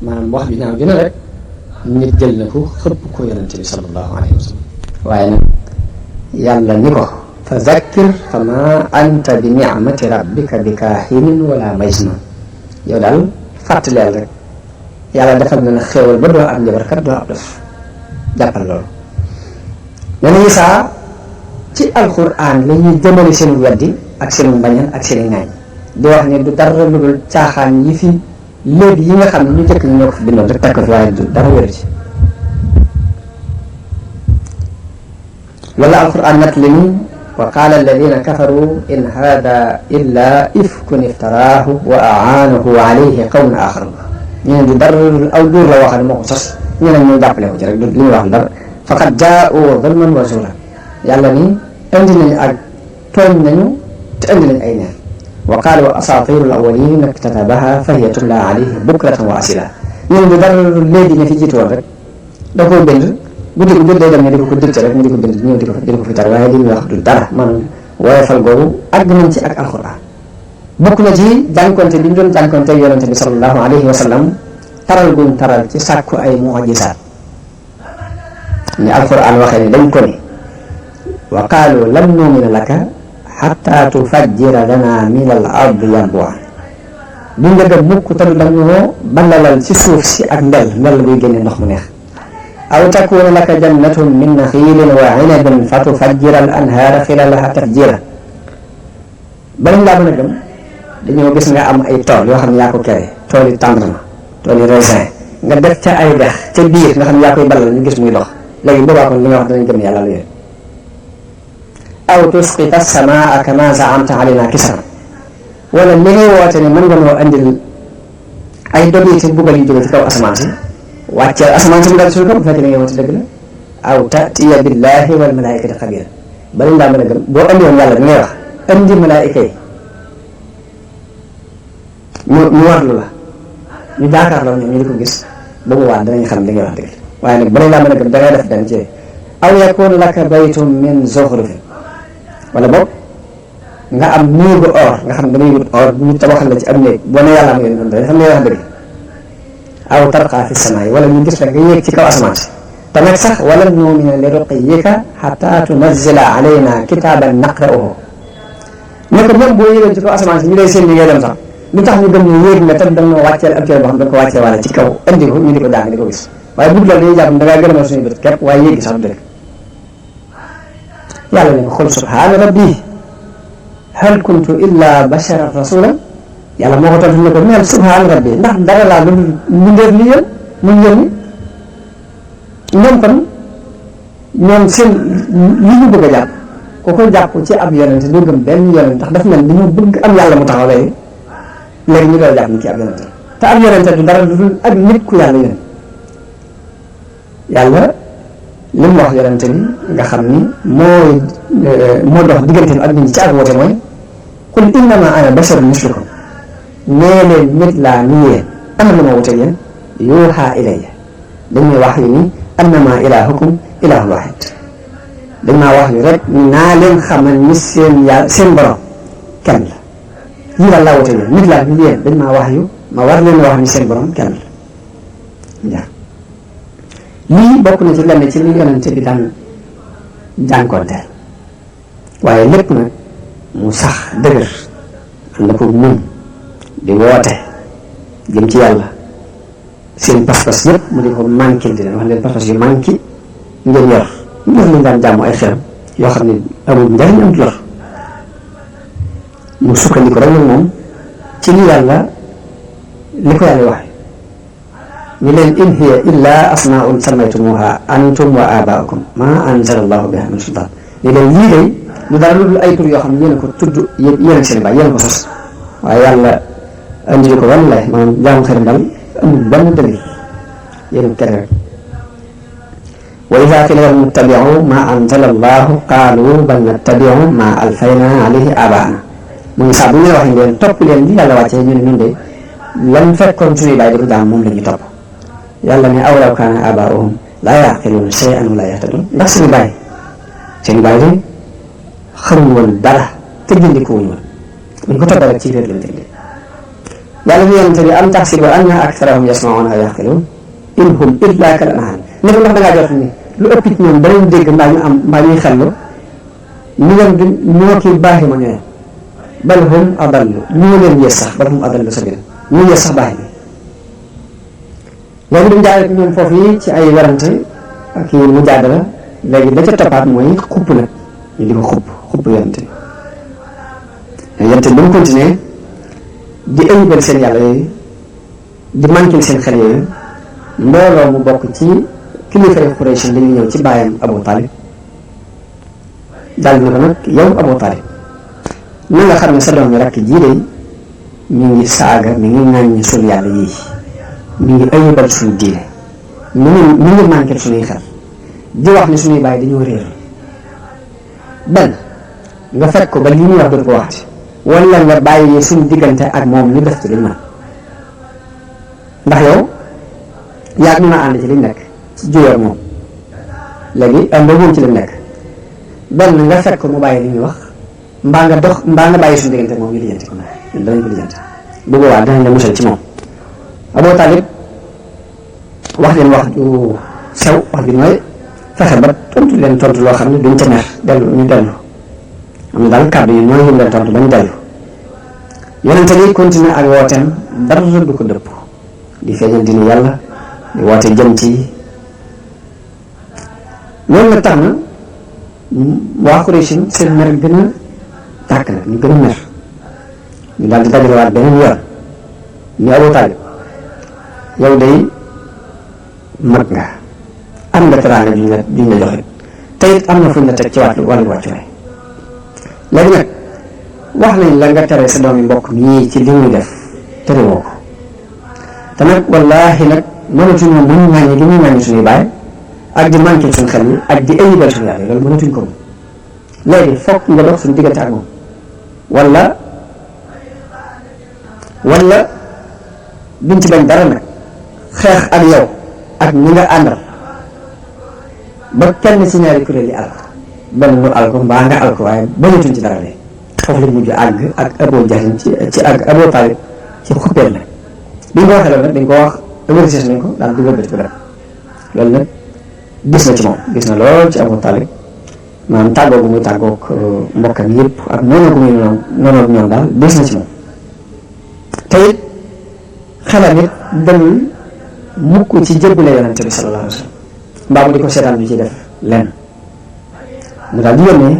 maanaam wax ju ñaaw dina rek nit jël na ko xëpp ko yonente bi sallallahu alayhi wa sallam waaye nag yàlla ni ko fa zakkir fa ma anta bi ni'mati rabbika bi kaahinin wala majnun yow daal fàttaleel rek yàlla defal na la xéewal ba doo ab njabarkat doo ab dof jàppal loolu nee na Isaa ci alquran la ñuy jëmale seen weddi ak seen mbañal ak seen ŋaañ di wax ne du dara lu dul caaxaan yi fi léegi yi nga xam ne ñu jëkk ñu ñoo ko fi bindoon rek teg ko fi waaye du dara wéru ci wala alquran nat li ni wa qaala alladina kafaru in hada illa ifkun iftaraahu wa aanahu alayhi qawmun axarun ñu ne du dara lu dul aw duur la waxal moo ko sos ñu ne ñu jàppale ko ci rek du li ñuy wax dara faqad jaa'u zulman wa zuuran yàlla ni indi nañu ak tooñ nañu te indi nañu ay neen wa qaalu asaatiru al awwalin iktatabaha fa hiya tumla alayhi bukratan wa asila ñu ne du dara lu léegi ne fi jiitu woon rek da koo bind guddi ko day dem ne di ko dicté rek ñu di ko bind ñëw di ko fi tar waaye li ñuy wax du dara maanaam woyofal googu àgg nañ ci ak alquran bokk na ci jànkonte bi ñu doon jànkonte yonente bi sallallahu alayhi wa sallam taral guñ taral ci sàkku ay mu'jizaat ni alquran waxee ni dañ ko ni wa qaalu lan nu'mina laka hatta tufajjira lana min al ardi yanbu'a duñ la gëm mukk te du dañoo ballalal ci suuf si ak ndel buy génne ndox mu neex aw takuna laka jannatun min naxiilin wa inabin fa tufajjira al anhaara xilalaha tafjira balañ laa mën a gëm dañoo gis nga am ay tool yoo xam ne yaa ko kere tooli tàndarma tooli raisin nga def ca ay dex ca biir nga xam ne yaa koy ballal ñu gis muy dox léegi boobaa kon li nga wax danañ gëm yàlla la yooyu aw tusqita as-samaa kama za'amta alayna kisran wala li ngay woote ne mën nga noo andil ay dogiti buggal yu jóge ci kaw asamaan si wàcceel asamaan si mu dal suñu kaw bu fekkee ne ngay woote dëgg la aw ta'tiya billahi wal malaikati xabira balañ laa mën a gëm boo andi woon yàlla bi ngay wax andi malaayika yi ñu warlu la ñu jaakaarloo ñoom ñu di ko gis boobu waa danañ xam li ngay wax dëgg waaye nag balañ laa mën a gëm dangay def dem ci aw yakun laka baytun min zuxrufin wala boog nga am néegu or nga xam ne damay wut or ñu tabaxal la ci am néeg boo ne yàlla am yéen noonu dañ xam ne wax dëgg aw tarqa fi samaay wala ñu gis la nga yéeg ci kaw asamaan si te nag sax wala nu'mina li ruqiyyika hatta tunazzila alayna kitaaban naqra'uhu ne ko même boo yéegee ci kaw asamaan si ñu lay seen li ngay dem sax lu tax ñu gëm ne yéeg nga te dañoo wàcceel ab téere boo xam dañ ko wàccee wala ci kaw indi ko ñu di ko jàng di ko gis waaye bu dul loolu dañuy jàpp ne da ngaa gërëmal suñu bët képp waaye yéegi sax du dëgg yàlla ne ko xul subhaana rabbi hal kuntu illa basharan rasulan yàlla moo ko tontu ne ko neel subhaana rabbi ndax dara laa lu mbindeef li yéen mu yónni ñoom kon ñoom seen li ñu bëgg a jàpp ku ko jàpp ci ab yonente doo gëm benn yonente ndax dafa mel dañoo bëgg am yàlla mu taxaw léegi ñu doon jàpp ni ci ab yonente te ab yonente du dara du dul ak nit ku yàlla yónni yàlla li mu wax yonente bi nga xam ni moo dox digganteem ak nit ñi ci ak woote mooy qul innama ana basharun mislukum nee leen nit laa ni yéen am lu ma wute yéen yuuhaa ilayya dañ may wax yu ni annama ilahukum ilahun wahid dañ maa wax yu rek naa leen xamal ni seen borom kenn la lii daal laa wute yéen nit laa ni yéen dañ maa wax yu ma war leen wax ni seen borom kenn la lii bokk na ci lenn ci li yonente bi daan jànkoonteel waaye lépp nag mu sax dëgër ànd ko muñ di woote jëm ci yàlla seen pas-pas yëpp mu di ko manqué di leen wax leen pas-pas yu manqué ngeen yor lañ daan jàmm ay xeram yoo xam ne amul njariñ am lor mu sukkandiku rek nag moom ci li yàlla li ko yàlla wax ñu leen in hiya illa asmaun sammaytumuha antum wa abaukum ma anzala allahu biha min sultan ñu leen lii day lu dara lu dul ay tur yoo xam ne yéen a ko tudd yéen ak seen baay yéen a ko sos waaye yàlla andi ko wallahi maanaam jaamu xeram daal amul benn dalil yéen a kere rek wa ida qila lahum ittabi'u ma anzala allahu qaalu bal nattabi'u ma alfayna alayhi abaana muy saa bu ñu waxee leen topp leen li yàlla wàccee ñu ne ñun de lan fekkoon suñuy baay di ko jaam moom la ñuy topp yàlla ne awlaw kaana abaa'uhum laa yaqiluuna shay'an wa laa yahtadun ndax suñu baay de xamuñ woon dara te jëndiko wuñ woon buñ ko toppee rek ci réer lañ tëddee yàlla ñu yonente bi am taxsibu anna aktharahum yasma'uuna aw yaqiluun in hum illa kal an'aam ne ko ndax dangaa jot ni lu ëpp ci ñoom danañ dégg mbaa ñuy xellu ñu leen di ñoo kii baaxi ma ñooy bal hum adallu ñu leen yées sax bal hum adallu sabila ñu yées sax baaxi bi léegi duñ jaay rek ñoom foofu yi ci ay werante ak mujaadala léegi da ca toppaat mooy xupp nag ñu di ko xupp yonente bi mu continuer di ayibal seen yàlla yooyu di manquil seen xel yooyu mbooloo mu bokk ci kilifa yu Quraysh dañuy ñëw ci baayam Abu Talib daal na ko nag yow Abu Talib na nga xam ne sa doom yi rakk jii de mi ngi saaga mi ngi ŋàññi suñu yàlla yii mi ngi ayibal suñu diine mi ngi manquil suñuy xel di wax ne suñuy baay dañoo réer benn nga fekk ko ba li ñuy wax dootu ko waxati wala nga bàyyi suñu diggante ak moom ñu def ci liñ mën ndax yow yaa mën a ànd ci liñ nekk ci juyoo ak moom léegi am ba moom ci liñ nekk benn nga fekk ko mu bàyyi li ñuy wax mbaa nga bàyyi suñu diggante ak moom ñu lijjanti ko ñun danañ ko lijjanti bu boobaa danañ la musal ci moom Abu Talib wax leen wax ju sew wax ju nooy fexe ba tontu leen tontu loo xam ne duñ ca mer ñu dellu am na daal kàddu yi nooy ñu leen tontu ba ñu dellu yonente bi continuer ak wooteem dara du ko dëpp di feeñal dina yàlla di woote jëm ci loolu nag tax na waa Quraysh seen mer gën a tàkk nag ñu gën a mer ñu daal di dajalewaat beneen yoon ni Abu Talib yow day mag nga am nga teraanga juñ la joxe te it am na fuñ la teg ci wàllu wàccuwaay léegi nag wax nañ la nga tere sa doomi mbokk mii ci li muy def tere woo ko te nag wallaahi nag mënatuñu muñ ŋàññi li muy ŋàññi suñuy baay ak di manqué suñu xel yi ak di ayibal suñu yàlla loolu mënatuñ ko léegi foog nga dox suñu diggante ak moom wala duñ ci bañ dara nag xeex ak yow ak ñi nga àndal ba kenn ci ñaari kuréel yi alko benn lu alko mbaa nga alko waaye bañatuñ ci dara de foofu lañ mujj àgg ak Abu Jahl ci ak Abu Talib ci xuppeel la bi ñu ko waxee loolu nag dañ ko wax avertise nañ ko daal dugal ci ko dara loolu nag gis na ci moom gis na lool ci Abu Talib maanaam tàggoo gu muy tàggoog mbokkam yëpp ak noonu gu muy noonu ñoom daal gis na ci moom te it xelam it demul mukk ci jébbale yonente bi sallallahu alayhi wa sallam mbaa mu di ko seetaan bi ci def lenn mu daal di yónnee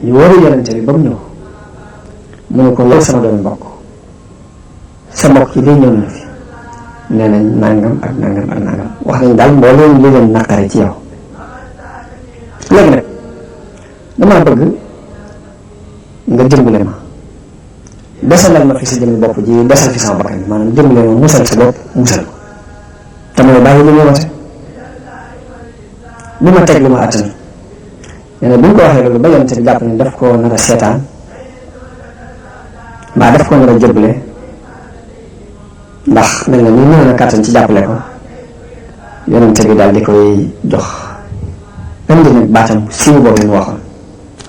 ñu wóoru yonente bi ba mu ñëw mu ne ko yow sama doomi mbokk sa mbokk yi day ñëw na fi nee nañ nangam ak nangam ak nangam wax nañ daal mbooleem li leen naqare ci yow léegi nag damaa bëgg nga dimbale ma desalal ma fi sa jëmmi bopp ji desal fi sama bakkan bi maanaam dimbale ma musal sa bopp musal ko te mooy bàyyi li nga woote bu ma teg lu ma àttan nee na bi ñu ko waxee loolu ba yonent bi jàpp ne daf koo nar a seetaan mbaa daf koo nar a jëbbale ndax mel na ni mën na kàttan ci jàppale ko yonent bi daal di koy jox indi nag baatam siiw boobu mu waxoon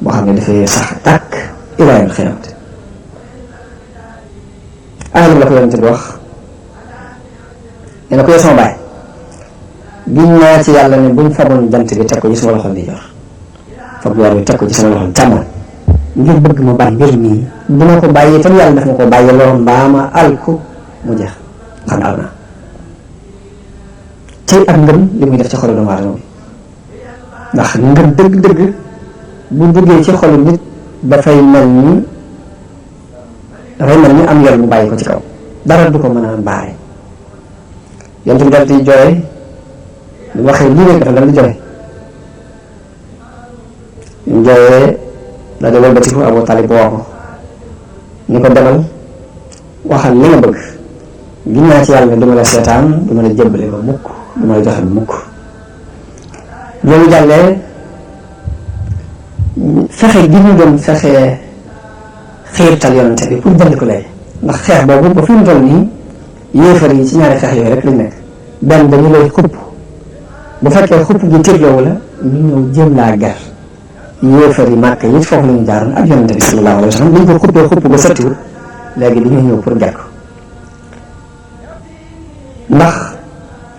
boo xam ne dafay sax tàkk ilaa yawmil qiyaamati aayam la ko yonent bi wax nee na ko yow sama baay giñ naa ci yàlla ne buñ faboon jant bi teg ko ci sama loxol di jox fab weer bi teg ko ci sama loxol càmmoñ ngir bëgg ma bàyyi mbir mii bu ma ko bàyyee tam yàlla daf ma ko bàyyi loo mbaa ma alku mu jeex xam ne al naa ci ak ngëm li muy def ci xolu doomu aadama bi ndax ngëm dëgg-dëgg bu duggee ci xolu nit dafay mel ni am yoon mu bàyyi ko ci kaw dara du ko mën a baare yonent bi dal di jooy bu waxee lii rek dafa dal di jooy ñu jooyee la de wëlbatiku Abu Talib woo ko ni ko demal waxal li nga bëgg giñ naa ci yàlla ne du ma la seetaan du ma la jébbale ba mukk du ma la joxe ba mukk loolu jàllee fexe gi ñu doon fexe xiirtal yonante bi pour jënd ko lay ndax xeex boobu ba fi mu toll nii yéefar yi ci ñaari xeex yooyu rek lañ nekk benn dañu lay xupp bu fekkee xupp gi tiitloowu la ñu ñëw jéem laa ger yéefar yi màkk yi foofu la ñu jaaroon ak yonante bi sallallahu alayhi wa sallam dañ ko xuppee xupp ba sottiwul léegi dañoo ñëw pour ger ko ndax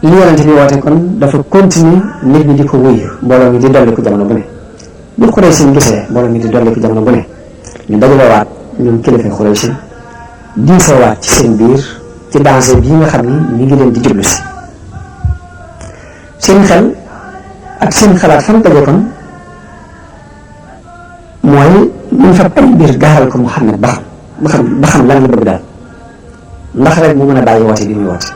li yonante bi woote kon dafa continuer nit ñi di ko wuyu mbooloo mi di dolli ko jamono bu ne bu Quraysh gisee mbooloo mi di dolli ko jamono bu ne ñu dajalewaat ñoom kilifa Quraysh diisoowaat ci seen biir ci danger bii nga xam ni mi ngi leen di jublu si seen xel ak seen xalaat fan daje kon mooy ñu fab ay biir gaaral ko Muhammad ba xam lan la bëgg daal ndax rek mu mën a bàyyi woote bi muy woote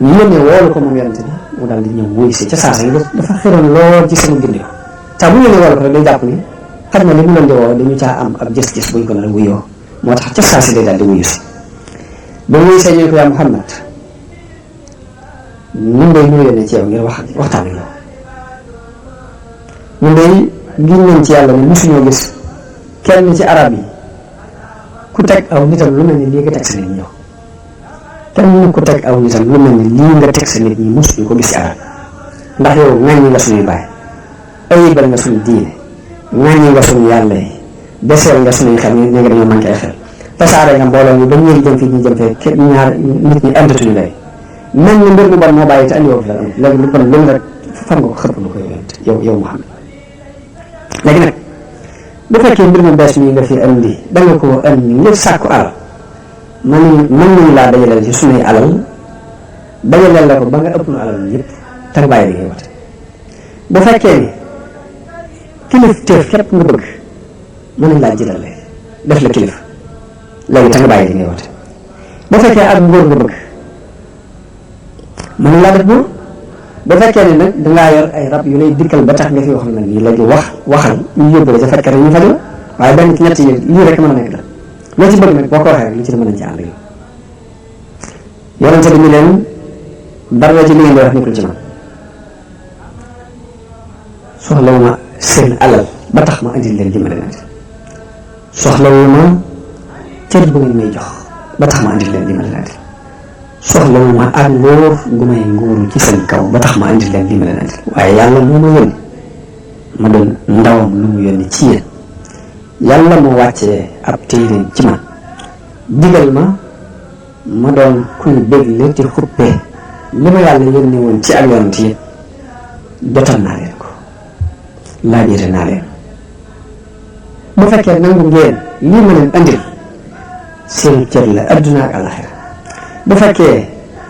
ñu yónnee woolu ko moom yonente bi mu daal di ñëw wuy si ca saasa yi dafa xiroon lool ci sama gindi ko te bu yónnee woolu ko rek day jàpp ni xam na li mu leen di woo dañu caa am ab gis-gis buñ ko nar a wuyoo moo tax ca saasi day daal di wuyu si ba wuyu see ñu ko yaa Muhammad ñun day ñu yónnee ci yow ngir waxtaan ak yow ñun day giñ nañ ci yàlla ne mosuñoo gis kenn ci arab yi ku teg aw nitam lu mel ni lii nga teg sa nit ñi kenn ku teg aw nitam lu mel ni lii nga teg sa nit ñi mosuñu ko gis ci arab ndax yow ŋàññi nga suñuy baay ayibal nga suñu diine ŋàññi nga suñu yàlla yi deseel nga suñuy xel ñu nga dañoo manqué ay xel tasaare nga mbooloo mi ba ñëw jëm fii ñu jëm fee kenn ñaar nit ñi andatuñu lay mel ni mbir mu bon moo bàyyi te andiwoo fi la am léegi lu bon lu nga fan nga ko xërp lu ko yow Muhammad léegi nag bu fekkee mbir mu bees mi nga fi andi da nga ko andi ngir sàkku alal mën nañu laa dajaleel ci suñuy alal dajaleel la ko ba nga ëpp nu alal yëpp te nga bàyyi li ngay wate bu fekkee ni kilif teef képp nga bëgg mën nañ laa jëlal léegi def la kilif léegi te nga bàyyi li ngay wate bu fekkee ak nguur nga bëgg mën nañ laa def buur bu fekkee ne nag dangaa yor ay rab yu lay dikkal ba tax nga fi wax ne nii léegi waxal ñu yóbbu la ca fekk rek ñu faj la waaye benn ci ñett yi lii rek mën a nekk la loo ci bëgg nag boo ko waxee rek li ci mën nañ ci ànd yi yonente bi ñu leen dara ci li ngeen di wax nekkul ci man soxlawuma seen alal ba tax ma andil leen li ma leen andil soxlawuma cër bu ngeen may jox ba tax ma andil leen li ma leen andil soxlawuma ak ngóor gu may ngóoru ci seen kaw ba tax ma andil leen li ma leen andil waaye yàlla moo ma yónni ma doon ndawam lu mu yónni ci yéen yàlla moo wàccee ab téere ci man digal ma doon kuy bégle ci xuppee li ma yàlla yónni woon ci ak yonent yi jotal naa leen ko laajire naa leen bu fekkee nangu ngeen lii ma leen andil seen cër la adduna ak àllaxira bu fekkee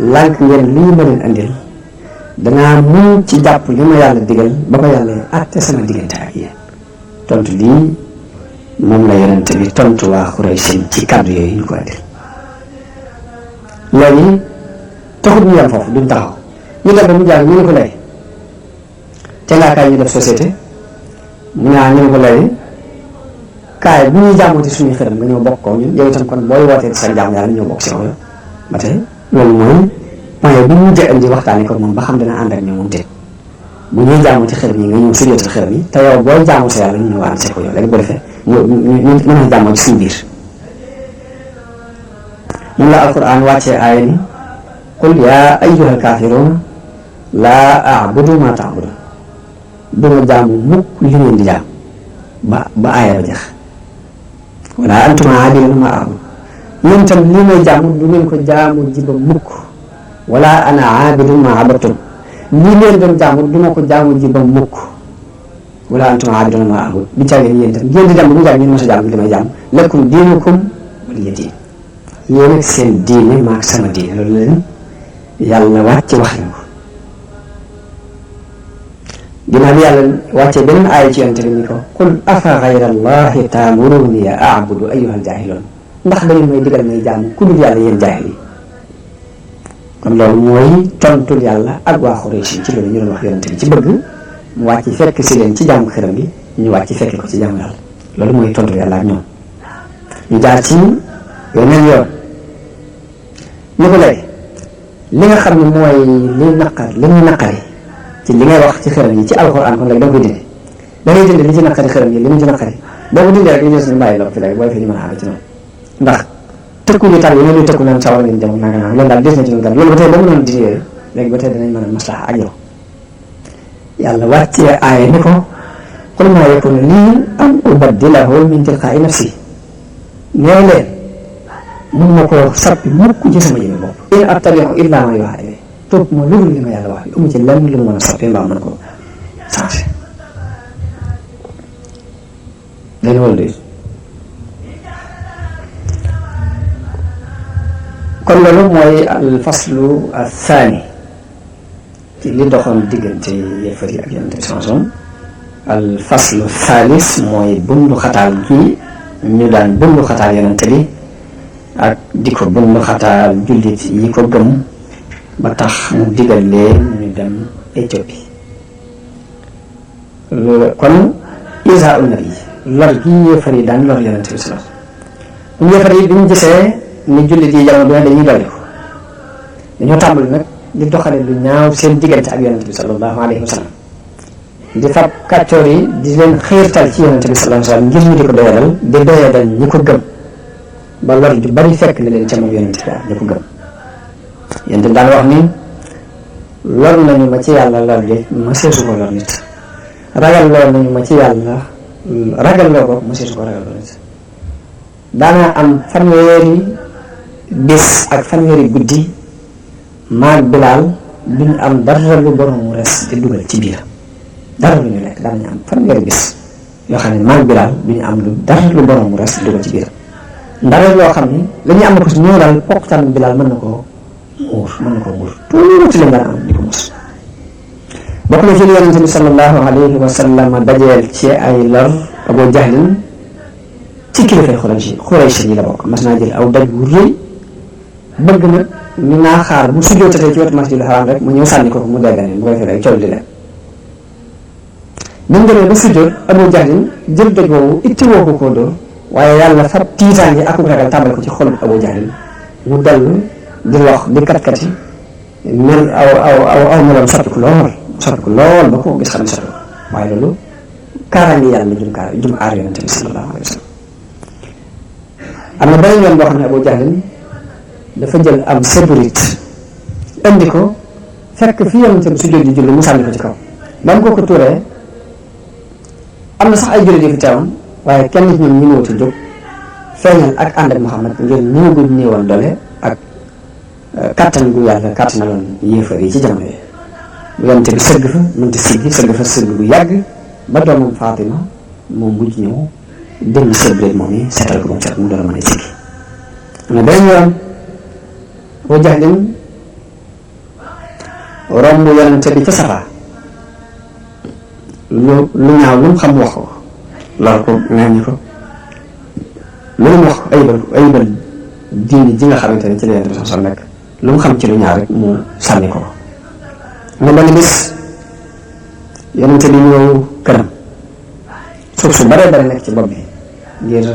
lànk ngeen lii ma leen andil danaa muñ ci jàpp li ma yàlla digal ba ko yàlla àtte sama diggante ak yéen tontu lii moom la yonente bi tontu waa Quraysh ci kàddu yooyu ñu ko andil léegi taxut ñu yem foofu duñ taxaw ñu dem ba mu jàng ñu ne ko lay te ngaa kaay ñu def société mu ne ñu ko léegi kaay bu ñuy jaamooti suñuy xërëm nga ñëw bokk ko ñun yow itam kon booy wootee sa jaam yàlla ñëw bokk si yow ba tey loolu mooy point bi ñu mujj indi waxtaanee ko moom ba xam dina ànd ak ñoom moom tey bu ñuy jaamu ci xërëm yi nga ñëw sujjóotal xërëm yi te yow booy jaamu sa yàlla ñu ñëw ànd see ko yow léegi bu defee ñu mën a jaamoo ci suñu biir moom la alquran wàccee aaya ni qul yaa ayyuhal kaafiruun laa a'budu maa ta'buduun du ma jaamu mukk li ngeen di jaam ba aaya ba jeex wala antum aabiduuna maa a'budu yéen itam li may jaamu du ngeen ko jaamu ji ba mukk wala ana aabidun maa abadtum li ngeen doon jaamu du ma ko jaamu ji ba mukk wala antum aabiduuna maa a'budu bi caagin yéen itam ngeen di jaamu bu jaag ngeen mos a jaamu li may jaamu lakum diinukum waliya diin yéen ak seen diine maag sama diine loolu leen yàlla wàcc wax na ko ginnaaw bi yàlla wàccee beneen aaya ci yonent bi ni ko qul afa gayra allahi taamuruni a'budu ayyuhal jaahiluun ndax da ngeen may digal may jaamu ku dul yàlla yéen jaahil yi kon loolu mooy tontul yàlla ak waa Xuraysh ci loolu ñu doon wax yonent bi ci bëgg mu wàcc fekk si leen ci jaamu xërëm bi ñu wàcc fekke ko ci jaamu yàlla loolu mooy tontul yàlla ak ñoom ñu jaar ci yeneen yoon ñu ko léegi li nga xam ne mooy li ñu naqari ci li ngay wax ci xërëm yi ci alxuraan kon léegi da nga koy dindi da ngay dindi li ci naqari xërëm yi li mu ci naqari boo ko dindee rek li des ñu bàyyi lopp fi léegi booy fi ñu mën a àgg ci noonu ndax tëkku yu tar yi ñuy tëkku naan sawar ngeen jëm nanga loolu daal des na ci ñun loolu ba tey ba mu doon dindi yooyu léegi ba tey danañ mën a maslaha ak yow yàlla wàccee aaya ni ko qul maa yakunu lii an ubaddilahu min tilqaa'i nafsi nee leen mun ma koo sappi mukk ci sama jëmmi bopp in attabi'u illaa maa yuuhaa ilayya topp ma lu dul li ma yàlla wax bi amu ci lenn lu mu mën a sappi mbaa mën ko changé dañu wala déet kon loolu mooy al faslu al thani ci li doxoon diggante yéefar yi ak yonent bi sansom al faslu thalis mooy bundu xataal gi ñu daan bundu xataal yonent bi ak di ko bundu xataal jullit yi ko gëm ba tax mu digal leen ñu dem Éthiopie kon isa un nabi lor gi yéefar yi daan lor yonent bi sallallahu alayhi wasallam yéefar yi bi ñu gisee ni jullit yi jamono bi dañuy dolli ko dañoo tàmbali nag di doxale lu ñaaw seen diggante ak yonent bi sallallahu alayhi wasallam di fab kàccoor yi di leen xiirtal ci yonent bi sallallahu alayhi wasallam ngir ñu di ko doyadal di doyadal ñi ko gëm ba lor ju bari fekk na leen ca moom yonent bi ñi ko gëm yonent daan wax ni lor nañu ma ci yàlla lor de ma seesu ko lor nit ragal loo nañu ma ci yàlla ragal loo ko ma seesu ko ragal loo nit daanaa am fanweeri bis ak fanweeri guddi maag Bilaal duñu am dara lu borom res di dugal ci biir dara lu ñu lekk daanañu am fanweeri bis yoo xam ne maag Bilaal duñu am lu dara lu borom res di dugal ci biir dara loo xam ne la ñu am na ko si ñëw daal pokkutaan Bilaal mën na koo muur tuuti la nga am di ko mus bokk na ci li yonente bi sallallahu alayhi wa sallam dajeel ci ay lor Abu Jahlin ci kilifay Xuraysh yi la bokk mas naa jël aw daj wu rëy bëgg nag ñu naa xaar bu sujjóotatee ci wetu masjidul haram rek mu ñëw sànni ko mu dégg mu koy defee rek coow di leen bi mu demee ba sujjóot Abu Jahlin jël doj woowu ittiwoo ko koo dóor waaye yàlla fab tiitaan yi ak ragal tàmbal ko ci xol Abu Jahlin mu dellu di wax di kat-kati mel aw meloon soppi ko lool ba ko gis xam ne soppi ko waaye loolu kaaraange yàlla jum aar yonente bi sallallahu alayhi wa sallam am na beneen yoon boo xam ne Abu Jahlin dafa jël am séburit indi ko fekk fi yonente bi su jóg di julli mu sànni ko ci kaw ba mu ko tuuree am na sax ay jullit yu fi teewoon waaye kenn ci ñoom ñi ñëw ci jóg feeñal ak ànd ak Muhammad ngir ñëw gu néewoon doole ak kàttan gu yàlla kàttanaloon yéefar yi ci jamono yi bu yonente bi sëgg fa mënta sëgg fa sëgg bu yàgg ba doomam Fatima moom mujj ñëw dënn séburit moom yi seetal ko moom set mu doon mën a siggi am na beneen yoon Abu Jahlin romb yonente bi ca Safa lu ñaaw lu mu xam wax ko lor ko ŋàññi ko lu mu wax ayibal diini ji nga xamante ne ci la yonente bi sax nekk lu mu xam ci lu ñaaw rek mu sànni ko nga benn bis yonente bi ñëw këram suuf su bare bare nekk ci bopp bi ngir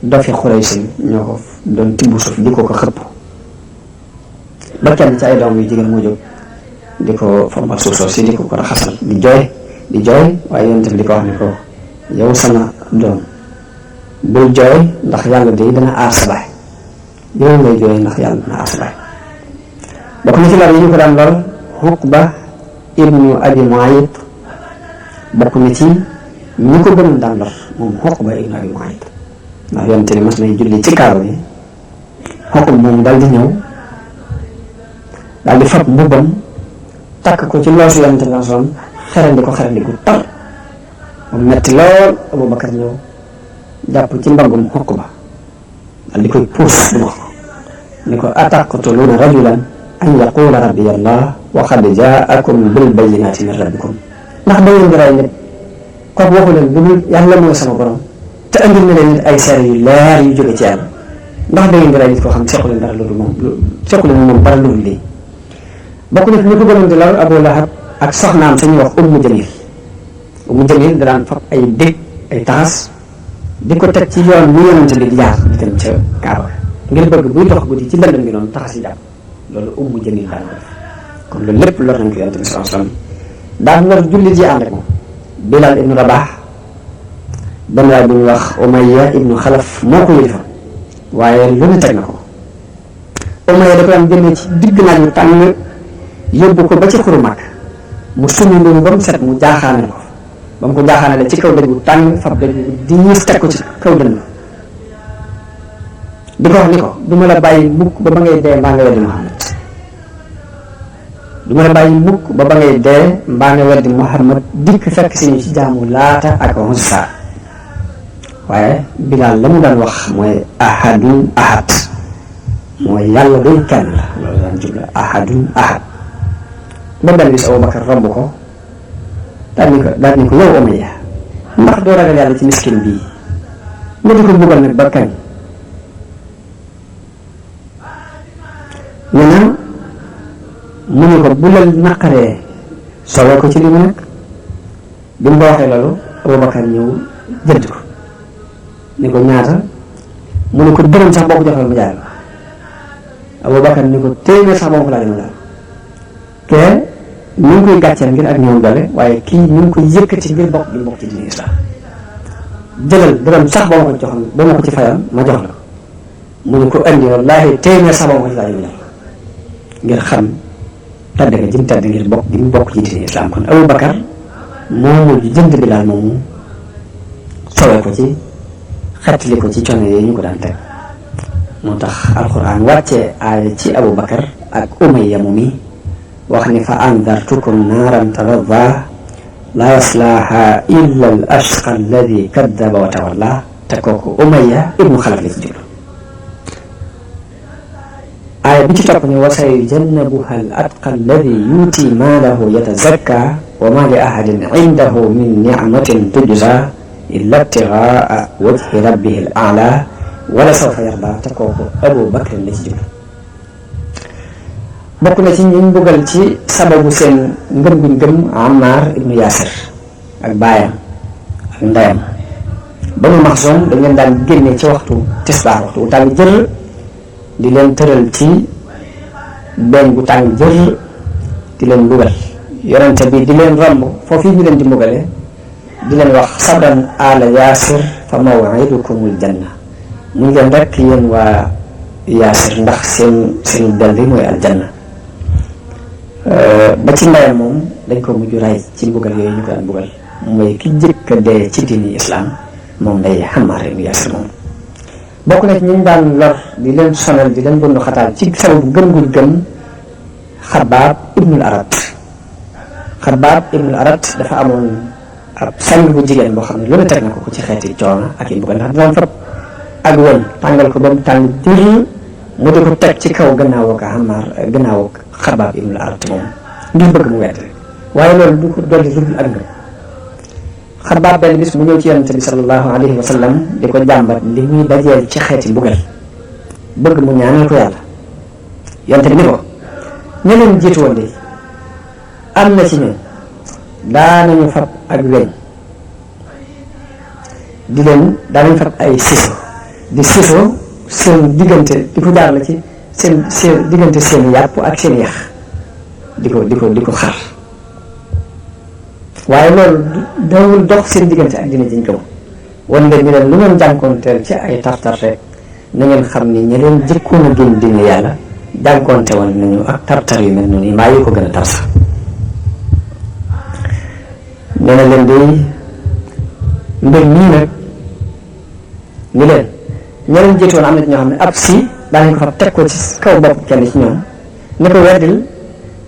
dofi Xuraysh ñoo ko doon tibb suuf di ko xëpp ba kenn ci ay doom yu jigéen moo jóg di ko fombal suuf soosu si di ko raxasal di jooy waaye yonent bi di ko wax ne ko yow sama doom bul jooy ndax yàlla de dana aar sa baay yow ngay jooy ndax yàlla dana aar sa baay. bokk na ci lor yi ñu ko daan lor Uqba ibnu Abi Muayt bokk na ci ñi ko gënoon daan lor moom Uqba ibnu Abi Muayt ndax yonent bi mas nay julli ci kaaba bi Uqba moom daal di ñëw daal di fab mbubbam takk ko ci loosu yonent bi sallam xerandi ko xerandi gu tar mu metti lool. Abubakar ñëw jàpp ci mbaggum Uqba daal di koy puus duma ko ni ko ataqtuluuna rajulan an yaqula rabbi allah wa qad jaakum bil bayyinati min rabbikum ndax da ngeen di rey nit kooku waxu leen lu dul yàlla mooy sama borom te andil na leen nit ay seere yu leer yu jóge ci yàlla ndax da ngeen di rey nit koo xam ne sequ leen dara loolu moom sequ leen moom dara loolu lii. bokk na fi ñu ko gënoon di lor Abu Lahab ak soxnaam sañuy wax Ummu Jamil da daan fab ay dég ay taxas di ko teg ci yoon wi yonent bi di jaar di dem ca Kaaba ngir bëgg buy dox guddi ci lëndëm gi noonu taxas yi jàpp loolu Ummu Jamil daan ko def kon loolu lépp lor nañ ko yonent bi sallallahu alayhi wasallam daan lor jullit yi ànd ak moom. Bilal ibnu Rabah benn waay bu ñuy wax Umayya ibnu Xalaf moo ko yëlifa waaye lu ne teg na ko. Umayya da ko daan génne ci digg naaj wu tàng yóbbu ko ba ci xuru Makka mu summi loolu ba mu set mu jaaxaanal ko ba mu ko jaaxaanale ci kaw dëgg bu tàng fab dëgg di ñiis teg ko ci kaw dënn di ko wax ni ko du ma la bàyyi mukk ba ngay dee mbaa nga weddi Muhammad du ma la bàyyi mukk ba ngay dee mbaa nga weddi Muhammad dikk fekk si ñu ci jaamu Laata ak Uzza waaye Bilaal la mu daan wax mooy ahadun ahad mooy yàlla day kenn la loolu daan jubla ahadun ahad. ba benn bis Abubakar romb ko daal ni ko yow Umayya ndax doo ragal yàlla ci miskin bii nga di ko buggal nag ba kañ. nee na mu ne ko bu la naqaree solo ko ci li mu nekk bi mu ko waxee loolu Abubakar ñëw jënd ko ni ko ñaata mu ne ko dërëm sax boo ko joxee mu jaay la Abubakar ni ko téeméer sax boo ko laajee mu jaay te ñu ngi koy gàcceel ngir ak ñoom doole waaye kii ñu ngi koy yëkkati ngir bokk di bokk ci diine islam jëlal dërëm sax boo ma ko joxoon boo ma ko ci fayoon ma jox la ko mu ne ko andi wallaahi téeméer sax boo ma ko ci laajee mu jaay ngir xam tàdd nga jëm tàdd ngir bokk di mu bokk ci diine islam kon Abubakar moo mujj jënd Bilaal moomu sowe ko ci xettali ko ci coono yooyu ñu ko daan teg moo tax alquran wàccee aaya ci Abubakar ak Umayya mi wax ni fa andartukum naaran talazza laa yaslaaha illa al ashqa alladi kaddaba wa tawalla te kooku Umayya ibnu Xalaf la ci jublu aaya bi ci topp ni wa sayujannabuha al atqa alladi yuuti maalahu yatazakka wa ma li ahadin indahu min nicmatin tujza illa ibtigaa wajhi rabbihi al a'la wala sawfa yarda te kooku Abu Bakr la ci jublu bokk na ci ñu mbugal ci sababu seen ngëm guñ gëm Ammar ibnu Yaasir ak baayam ak ndeyam Banu Maxsum dañ leen daan génne ci waxtu tisbaar waxtu bu tàng jër di leen tëral ci beñ bu tàng jër di leen mbugal yonente bi di leen romb foofu ñu leen di mbugale di leen wax sabran ala Yaasir fa maw'idukumul janna mu ngi leen rek yéen waa Yaasir ndax seen dal bi mooy aljanna ba ci ndeyam moom dañ ko mujj ray ci mbugal yooyu ñu ko daan mbugal mooy ki jëkk a dee ci diini islam moom day Ammar ibn Yaasir moom bokk na ci ñu daan lor di leen sonal di leen bundu xataal ci sababu gëm guñ gëm Xabbaab ibnul Arat Xabbaab ibnul Arat dafa amoon ab sang bu jigéen boo xam ne loolu teg na ko ci xeeti coono ak i mbugal ndax daan fab ak woon tàngal ko ba mu tàng jër mu di ko teg ci kaw gannaaw ak Ammar gannaaw ak Xabbaab ibnul Arat moom ngir bëgg mu wedd waaye loolu du ko dolli lu dul ak ngëm Xabbaab benn bis mu ñëw ci yonente bi sallallahu alayhi wa sallam di ko jàmbat li muy dajeel ci xeeti mbugal bëgg mu ñaanal ko yàlla yonente bi ni ko ña leen jiitu woon de am na ci ñun daanañu fab ak weñ di leen daanañ fab ay siso di siso seen diggante di ko jaarale ci seen diggante seen yàpp ak seen yax di ko xar waaye loolu dawul dox seen diggante ak dina jiñ ko wan leen ni leen lu ngeen jànkoonteel ci ay tartar rek na ngeen xam ni ña leen jëkkoon a gën dina yàlla jànkoonte woon nañu ak tartar yu mel noonu yi maa yi ko gën a tar sax nee na leen di mbir mii nag ni leen ña leen jiitoon am na ci ñoo xam ne ab si daanañ ko fa teg ko ci kaw bopp kenn ci ñoom ne ko weddil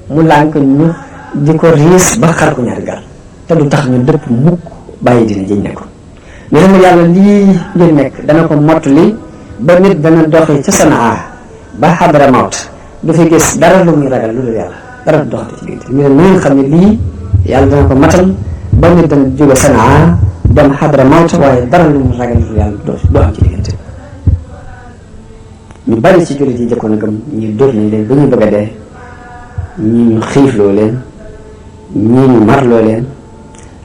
mu lànk ñu di ko riis ba xar ko ñaari gal te du tax ñu dëpp mukk bàyyi dina jëñ nekkoon nee na yàlla lii ngeen nekk dana ko mottali ba nit dana doxi ca Sanaa ba Xadra Mawt du fi gis dara lu muy ragal lu dul yàlla dara du doxati ci diggante ñu ne ngeen xam ne lii yàlla dana ko matal ba nit dana jóge Sanaa dem Xadra Mawt waaye dara lu muy ragal lu dul yàlla du am ci diggante ñu bari ci jullit yi jëkkoon a gëm ñi dóor nañ leen ba ñu bëgg a dee ñii ñu xiifloo leen ñii ñu marloo leen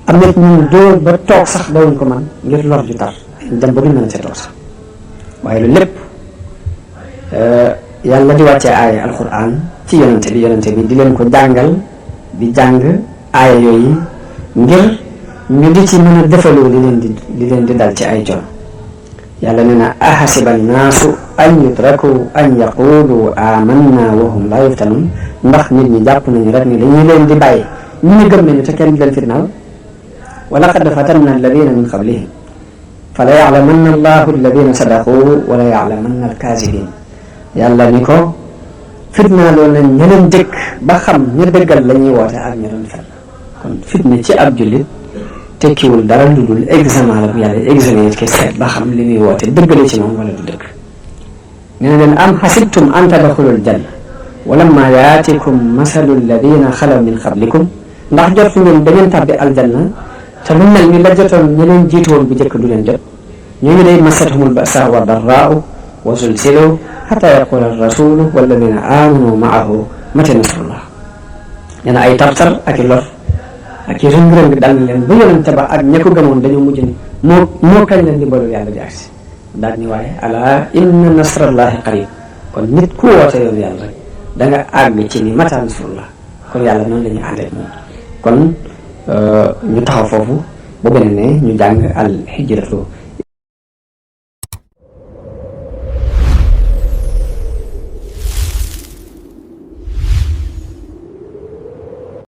am na ñu dóor ba toog sax dawuñ ko man ngir lor ju tar dem ba duñ mën a see toog sax waaye lu lépp yàlla di wàccee aaya alquran ci yonente bi di leen ko jàngal di jàng aaya yooyu ngir ñu di ci mën a defaloo li leen di dal ci ay jon yàlla nee na ahasiba annaasu an yutraku an yaqulu amanna wa hum la yuftanun ndax nit ñi jàpp nañu rek ni dañuy leen di bàyyi ñu ne gëm nañu te kenn di leen fitnaal wa laqad fatanna alladina min qablihim fala ya'lamanna allahu alladina sadaqu wala ya'lamanna alkaasibin yàlla ni ko fitnaa loolu nañ ña leen dëkk ba xam ña dëggal la ñuy woote ak ña doon fen kon fitna ci ab jullit tekkiwul dara lu dul examen la bu yàlla examiner ke seet ba xam li muy woote dëggale ci moom wala du dëgg nee na leen am xasibtum an tadxulul janna wa lamma yaatikum masalu alladina xalaw min qablikum ndax jot ngeen da ngeen tàbbi aljanna te lu mel ni la jotoon ña leen jiitu woon bu njëkk du leen jot ñooñu day masathumul ba'sa wa darraau wa zulzilu xata yaqula rasulu walladina amanu maahu mata nasrullah nee na ay tartar ak i lor ak i rëng-rëng dal na leen ba yonente ba ak ña ko gëmoon dañoo mujj ni moo kañ la ndimbalul yàlla di agsi daal ni waaye ala inna nasrallahi qarib kon nit ku woote yoonu yàlla rek da nga àgg ci ni mata nasrullah kon yàlla noonu la ñuy àndee moom kon ñu taxaw foofu bu beneen ne ñu jàng al hijratu